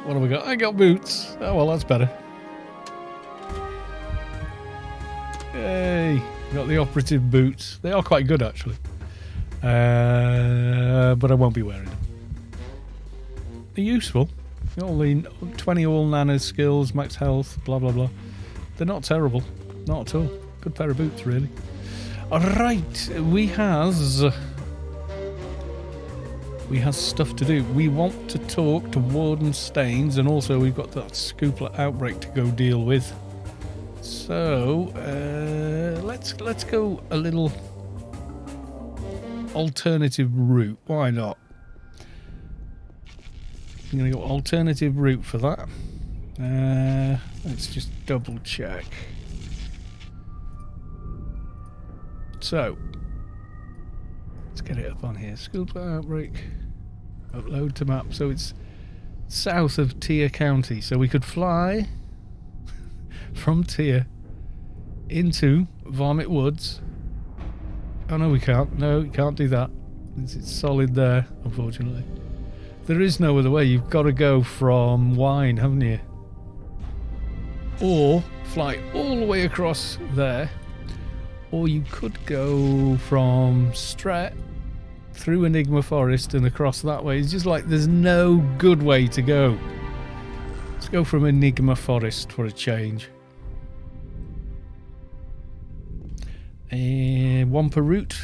what have we got? I got boots. Oh, well, that's better. Yay. Got the operative boots. They are quite good, actually. But I won't be wearing them. They're useful. All the 20 all nanas skills, max health, blah, blah, blah. They're not terrible. Not at all. Good pair of boots, really. Alright, we has stuff to do. We want to talk to Warden Staines, and also we've got that Scoopler outbreak to go deal with. So let's go a little alternative route. Why not? I'm gonna go alternative route for that. Let's just double check. So let's get it up on here. Scoopler outbreak. Upload to map. So it's south of Tier County. So we could fly from Tier into Varmint Woods. Oh no, we can't. No, we can't do that. It's solid there, unfortunately. There is no other way. You've got to go from Wine, haven't you? Or fly all the way across there. Or you could go from Stret through Enigma Forest and across that way. It's just like there's no good way to go. Let's go from Enigma Forest for a change. Wampa route.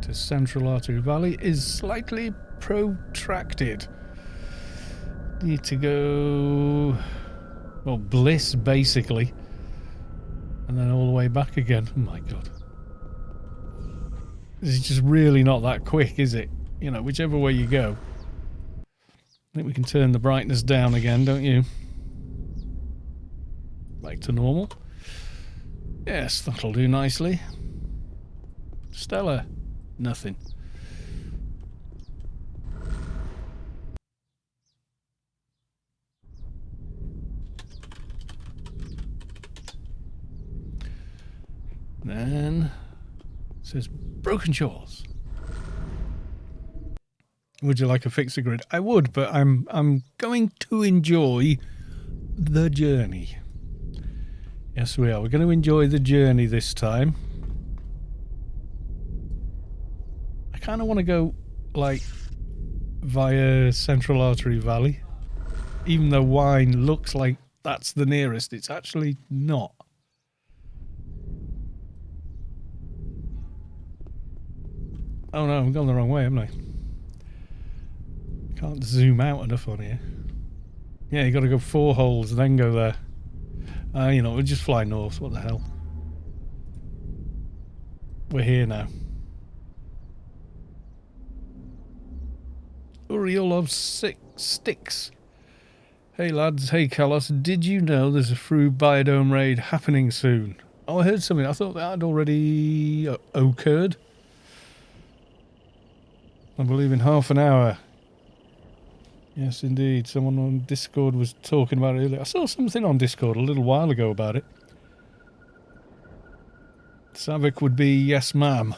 To Central Artery Valley is slightly protracted. Need to go, well, Bliss basically, and then all the way back again. Oh my god, this is just really not that quick, is it? You know, whichever way you go. I think we can turn the brightness down again, don't you? Back to normal. Yes, that'll do nicely. Stella, nothing. Then it says Broken Shores. Would you like a fixer grid? I would, but I'm going to enjoy the journey. Yes, we are. We're going to enjoy the journey this time. I kind of want to go like via Central Artery Valley, even though Wine looks like that's the nearest. It's actually not. Oh no, I've gone the wrong way, haven't I? Can't zoom out enough on here. Yeah, you got to go 4 holes, then go there. You know, we'll just fly north. What the hell? We're here now. Uriel of Sticks. Hey lads, hey Kalos, did you know there's a Fruit Biodome raid happening soon? Oh, I heard something. I thought that had already occurred. I believe in half an hour. Yes, indeed. Someone on Discord was talking about it earlier. I saw something on Discord a little while ago about it. Savik would be yes, ma'am.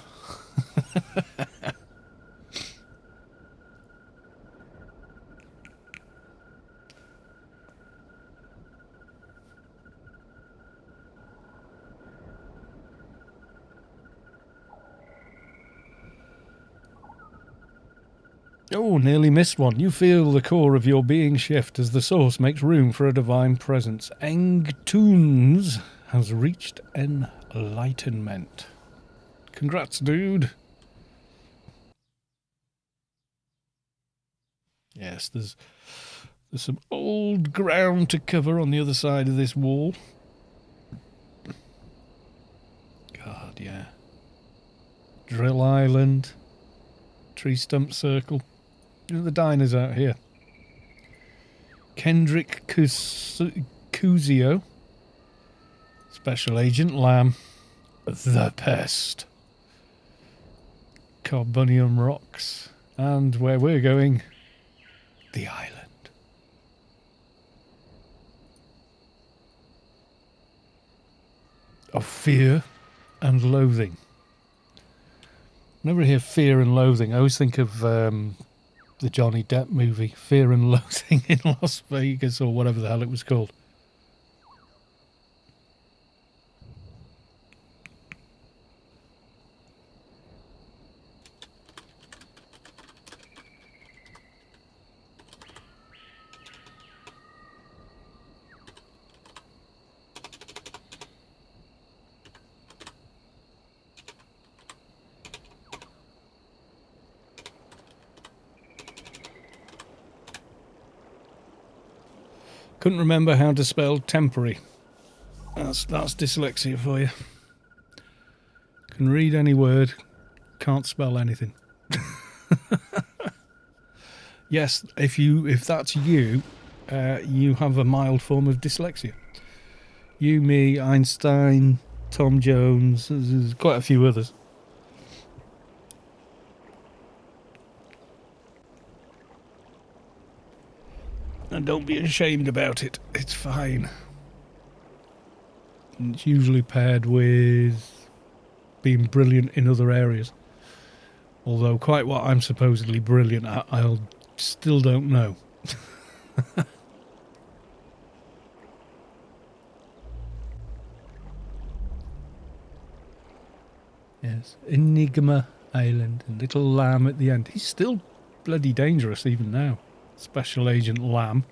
Oh, nearly missed one. You feel the core of your being shift as the source makes room for a divine presence. Engtoons has reached enlightenment. Congrats, dude. Yes, there's some old ground to cover on the other side of this wall. God, yeah. Drill Island. Tree Stump Circle. The diners out here. Kendrick Cusio. Special Agent Lamb. The Pest. Carbonium Rocks. And where we're going, the island. Of fear and loathing. Whenever I hear Fear and Loathing, I always think of the Johnny Depp movie, Fear and Loathing in Las Vegas, or whatever the hell it was called. Couldn't remember how to spell temporary. That's dyslexia for you. Can read any word, can't spell anything. Yes, if that's you, you have a mild form of dyslexia. You, me, Einstein, Tom Jones, there's quite a few others. And don't be ashamed about it. It's fine. And it's usually paired with being brilliant in other areas. Although quite what I'm supposedly brilliant at, I still don't know. Yes, Enigma Island and Little Lamb at the end. He's still bloody dangerous even now. Special Agent Lamb.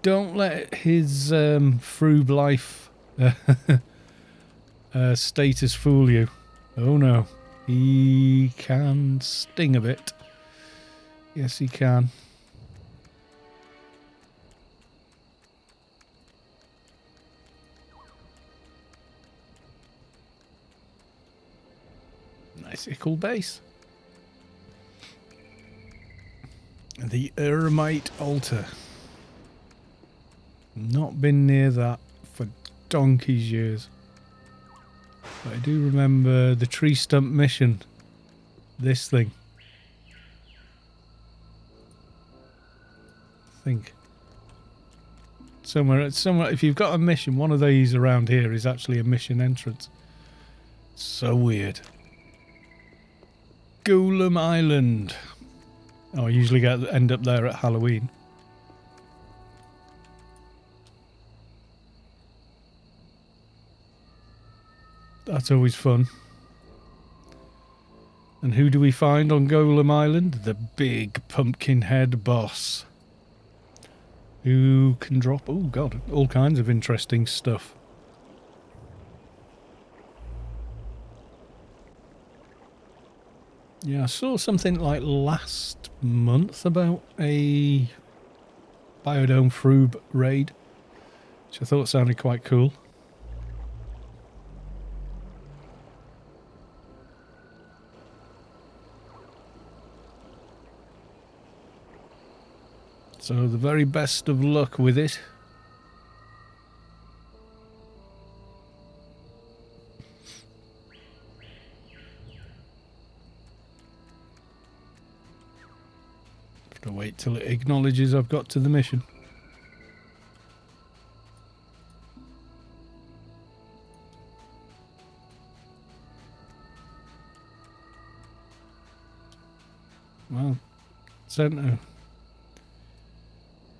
Don't let his froob life status fool you. Oh no. He can sting a bit. Yes, he can. Nice ickle base. The Eremite Altar. Not been near that for donkey's years. But I do remember the tree stump mission. This thing. I think. Somewhere, if you've got a mission, one of these around here is actually a mission entrance. So weird. Golem Island. Oh, I usually end up there at Halloween. That's always fun. And who do we find on Golem Island? The big pumpkin head boss. Who can drop, oh god, all kinds of interesting stuff. Yeah, I saw something like last month about a Biodome Froob raid, which I thought sounded quite cool. So the very best of luck with it. Have to wait till it acknowledges I've got to the mission. Well, center.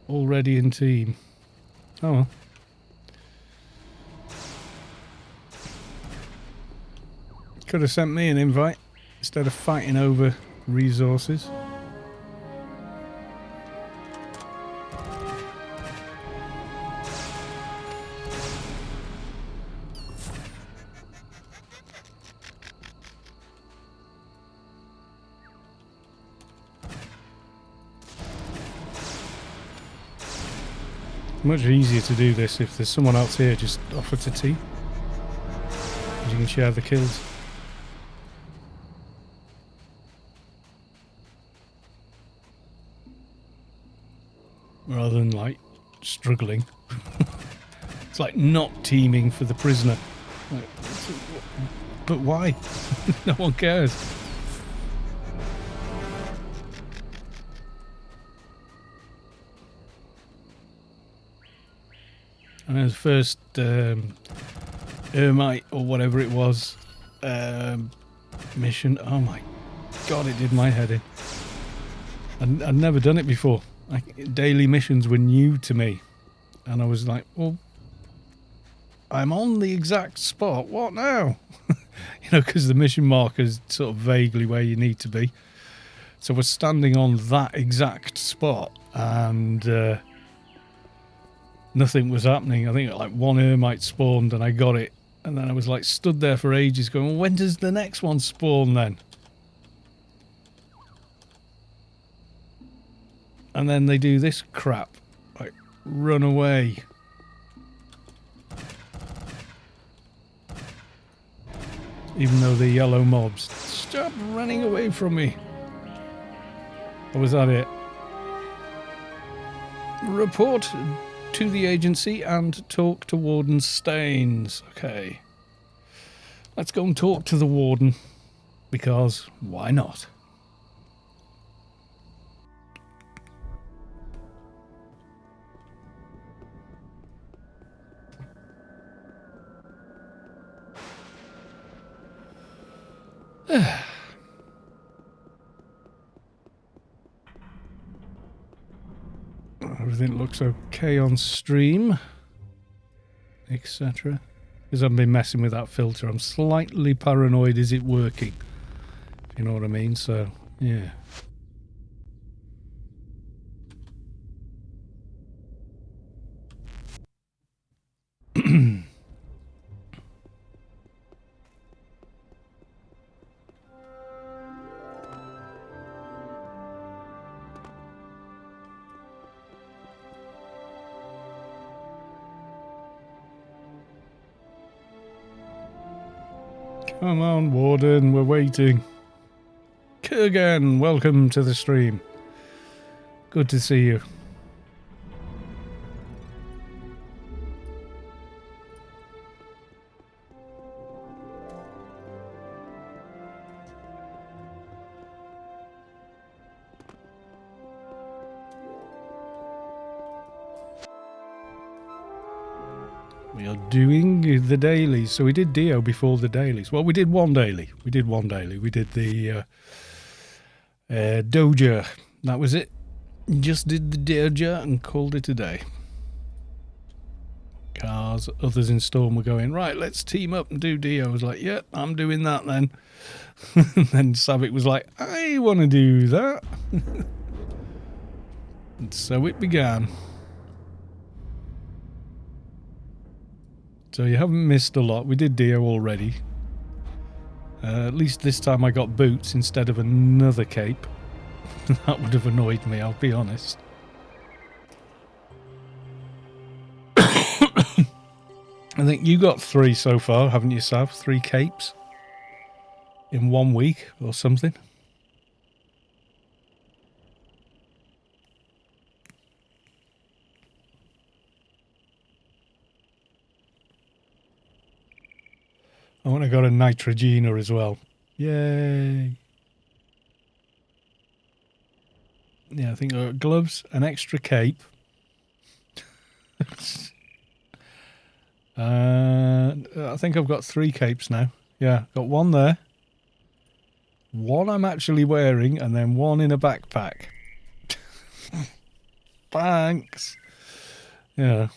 Already in team. Oh well. Could have sent me an invite instead of fighting over resources. Much easier to do this if there's someone else here, just offer to team. You can share the kills. Rather than like struggling. It's like not teaming for the prisoner. Like, but why? No one cares. And his first Ermite or whatever it was mission. Oh my god, it did my head in. I'd never done it before. Daily missions were new to me. And I was like, well, I'm on the exact spot. What now? You know, because the mission marker's sort of vaguely where you need to be. So we're standing on that exact spot, and nothing was happening. I think like one Ermite spawned and I got it. And then I was like stood there for ages going, well, when does the next one spawn then? And then they do this crap. Like, run away. Even though they're yellow mobs. Stop running away from me. Or was that it? Report to the agency and talk to Warden Staines. Okay. Let's go and talk to the Warden. Because why not? Everything looks okay on stream, etc. Because I've been messing with that filter. I'm slightly paranoid. Is it working? You know what I mean? So, yeah. Come on, Warden, we're waiting. Kurgan, welcome to the stream. Good to see you. We are doing the dailies. So we did DIO before the dailies. Well, we did one daily. We did the Doja. That was it. Just did the Doja and called it a day. Cars, others in Storm were going, right, let's team up and do DIO. I was like, yeah, I'm doing that then. And then Savick was like, I want to do that. And so it began. So you haven't missed a lot. We did DIO already. At least this time I got boots instead of another cape. That would have annoyed me, I'll be honest. I think you got 3 so far, haven't you, Sav? 3 capes? In 1 week or something? I want to got a Nitrogena as well. Yay! Yeah, I think I got gloves, an extra cape. I think I've got 3 capes now. Yeah, got 1 there. 1 I'm actually wearing, and then 1 in a backpack. Thanks! Yeah.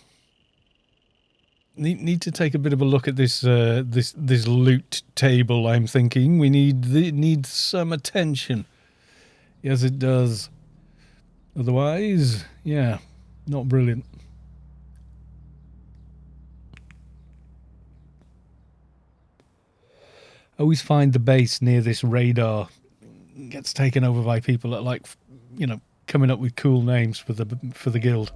Need to take a bit of a look at this this loot table. I'm thinking we need some attention. Yes, it does. Otherwise, yeah, not brilliant. I always find the base near this radar gets taken over by people that like, you know, coming up with cool names for the guild.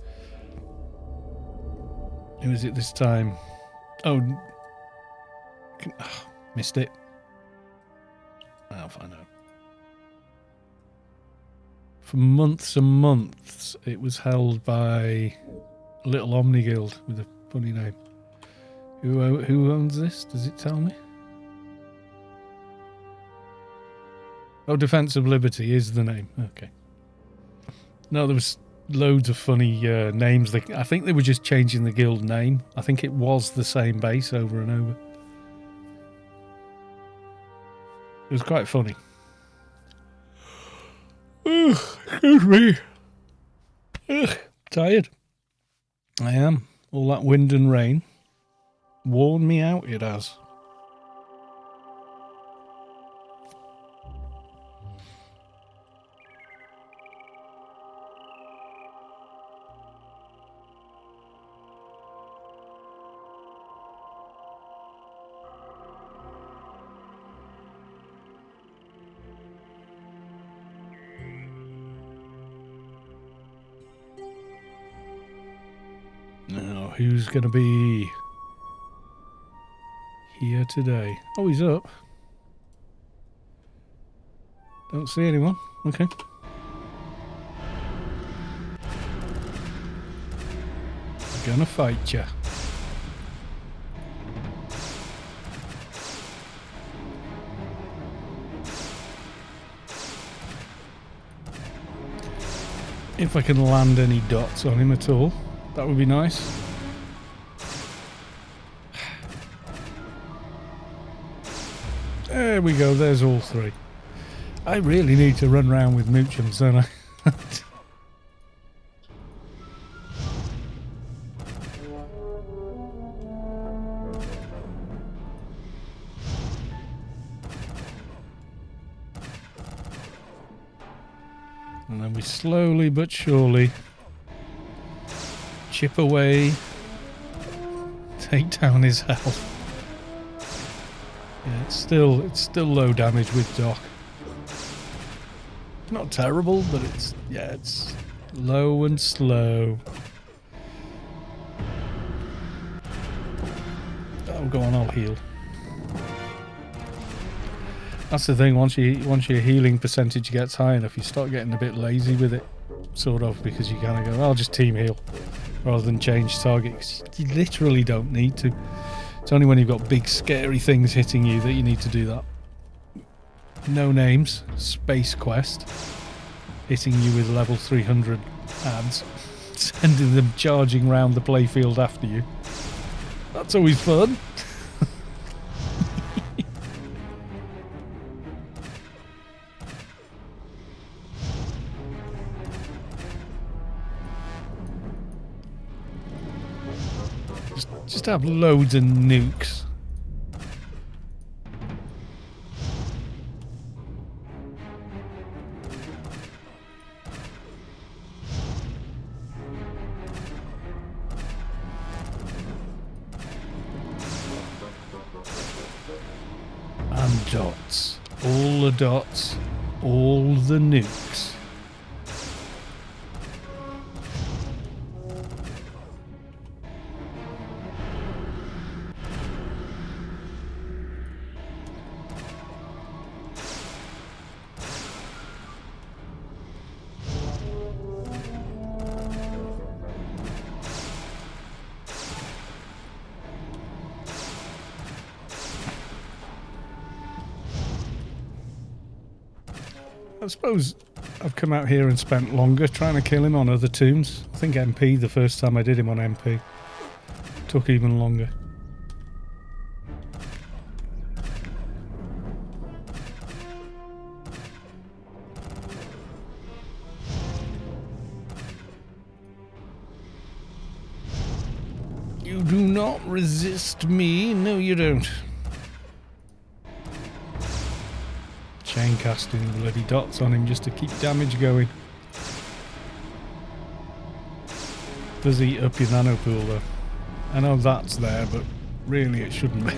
Who is it this time? Oh, missed it. I'll find out. For months and months, it was held by Little Omni Guild with a funny name. Who owns this? Does it tell me? Oh, Defense of Liberty is the name. Okay. No, there was loads of funny names. I think they were just changing the guild name. I think it was the same base over and over. was quite funny. Ugh, excuse me. Ugh, tired. I am. All that wind and rain worn me out, it has. Now, who's going to be here today? Oh, he's up. Don't see anyone. Okay. Gonna fight ya. If I can land any dots on him at all, that would be nice. There we go, there's all three. I really need to run around with Moochums, don't I? And then we slowly but surely chip away, take down his health. Yeah, it's still low damage with Doc. Not terrible, but it's low and slow. Oh, go on, I'll heal. That's the thing. Once your healing percentage gets high enough, you start getting a bit lazy with it, sort of, because you kind of go, "I'll just team heal," rather than change target. 'Cause you literally don't need to. It's only when you've got big scary things hitting you that you need to do that. No names, Space Quest, hitting you with level 300 ads, sending them charging round the playfield after you. That's always fun. Just have loads of nukes. And dots. All the dots. All the nukes. I suppose I've come out here and spent longer trying to kill him on other tombs. I think MP, the first time I did him on MP, took even longer. You do not resist me. No, you don't. Chain casting bloody dots on him just to keep damage going. Does eat up your nano pool though. I know that's there, but really it shouldn't be.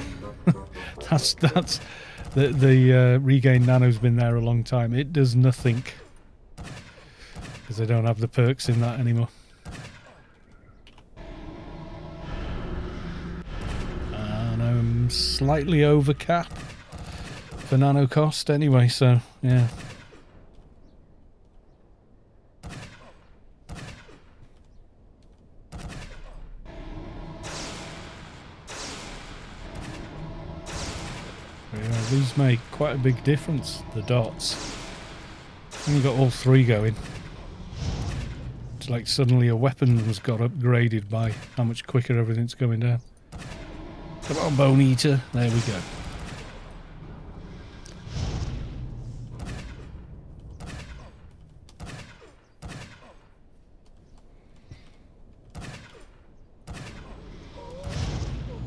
that's the regained nano's been there a long time. It does nothing because they don't have the perks in that anymore. And I'm slightly over cap for nano cost anyway, so yeah. Yeah, these make quite a big difference, the dots. And you got all three going. It's like suddenly a weapon's got upgraded by how much quicker everything's going down. Come on, Bone Eater. There we go.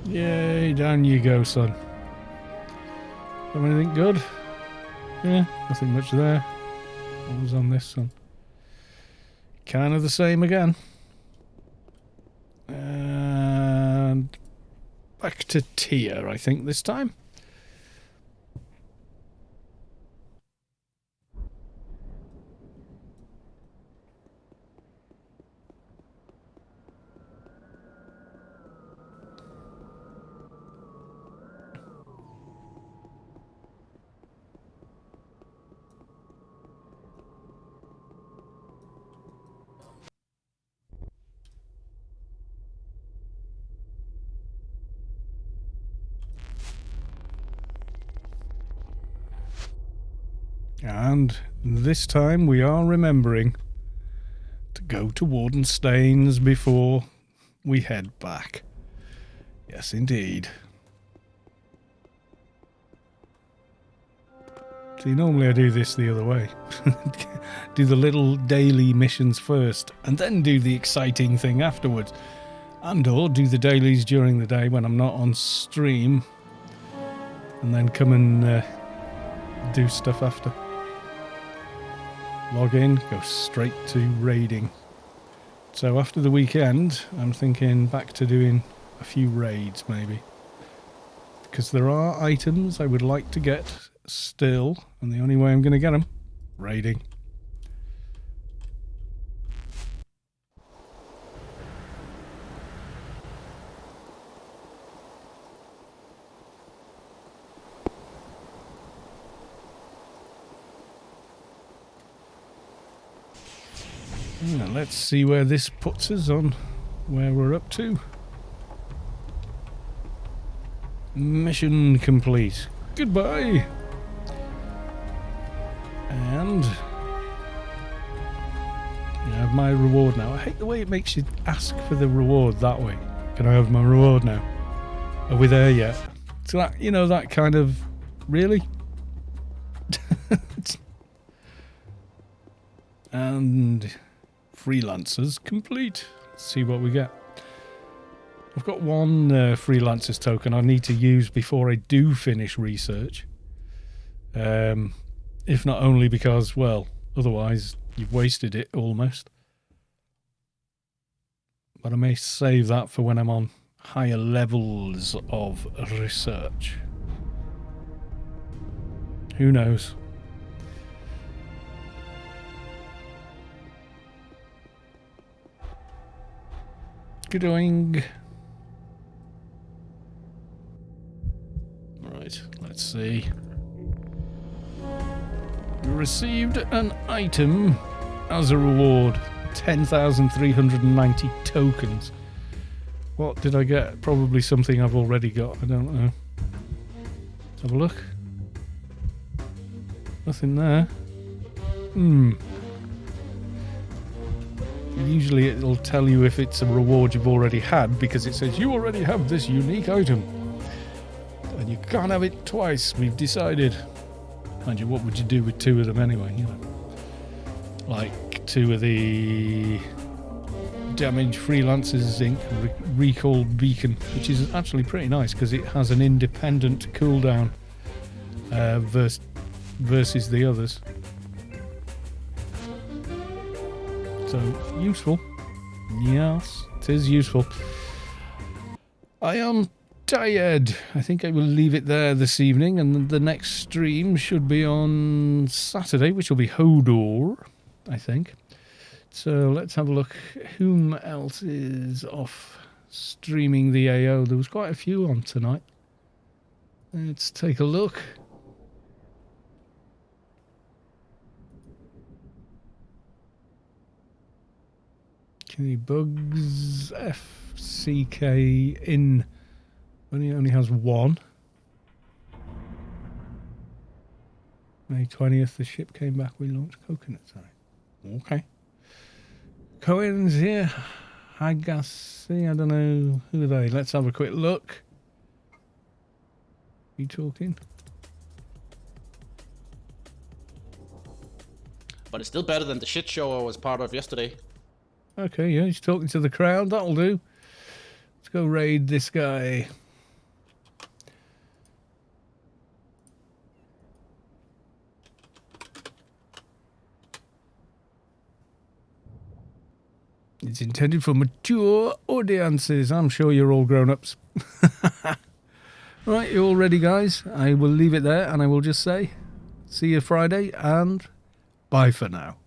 Yay, down you go, son. Have anything good? Yeah, nothing much there. What was on this, son? Kind of the same again. And back to tier, I think, this time. And this time we are remembering to go to Wardenstaines before we head back. Yes, indeed. See, normally I do this the other way. Do the little daily missions first, and then do the exciting thing afterwards. And or do the dailies during the day when I'm not on stream, and then come and do stuff after. Log in, go straight to raiding. So after the weekend, I'm thinking back to doing a few raids maybe. Because there are items I would like to get still, and the only way I'm going to get them, raiding. Yeah, let's see where this puts us on where we're up to. Mission complete. Goodbye. And I have my reward now. I hate the way it makes you ask for the reward that way. Can I have my reward now? Are we there yet? So that, you know, that kind of, really? And freelancers complete. Let's see what we get. I've got one freelancers token I need to use before I do finish research. If not only because, well, otherwise you've wasted it almost. But I may save that for when I'm on higher levels of research. Who knows? Good-doing. Right, let's see. We received an item as a reward. 10,390 tokens. What did I get? Probably something I've already got. I don't know. Let's have a look. Nothing there. Usually it'll tell you if it's a reward you've already had, because it says you already have this unique item. And you can't have it twice, we've decided. Mind you, what would you do with two of them anyway, you know? Like two of the Damage Freelancers Zinc Recall Beacon, which is actually pretty nice because it has an independent cooldown versus the others. So, useful. Yes, it is useful. I am tired. I think I will leave it there this evening, and the next stream should be on Saturday, which will be Hodor, I think. So let's have a look. Whom else is off streaming the AO? There was quite a few on tonight. Let's take a look. Kenny Bugs FCK in when he only has one. May 20th, the ship came back. We launched Coconut Time. Okay. Cohen's here. Hagassi, I don't know. Who are they? Let's have a quick look. You talking? But it's still better than the shit show I was part of yesterday. Okay, yeah, he's talking to the crowd. That'll do. Let's go raid this guy. It's intended for mature audiences. I'm sure you're all grown-ups. Right, you all ready, guys? I will leave it there, and I will just say, see you Friday, and bye for now.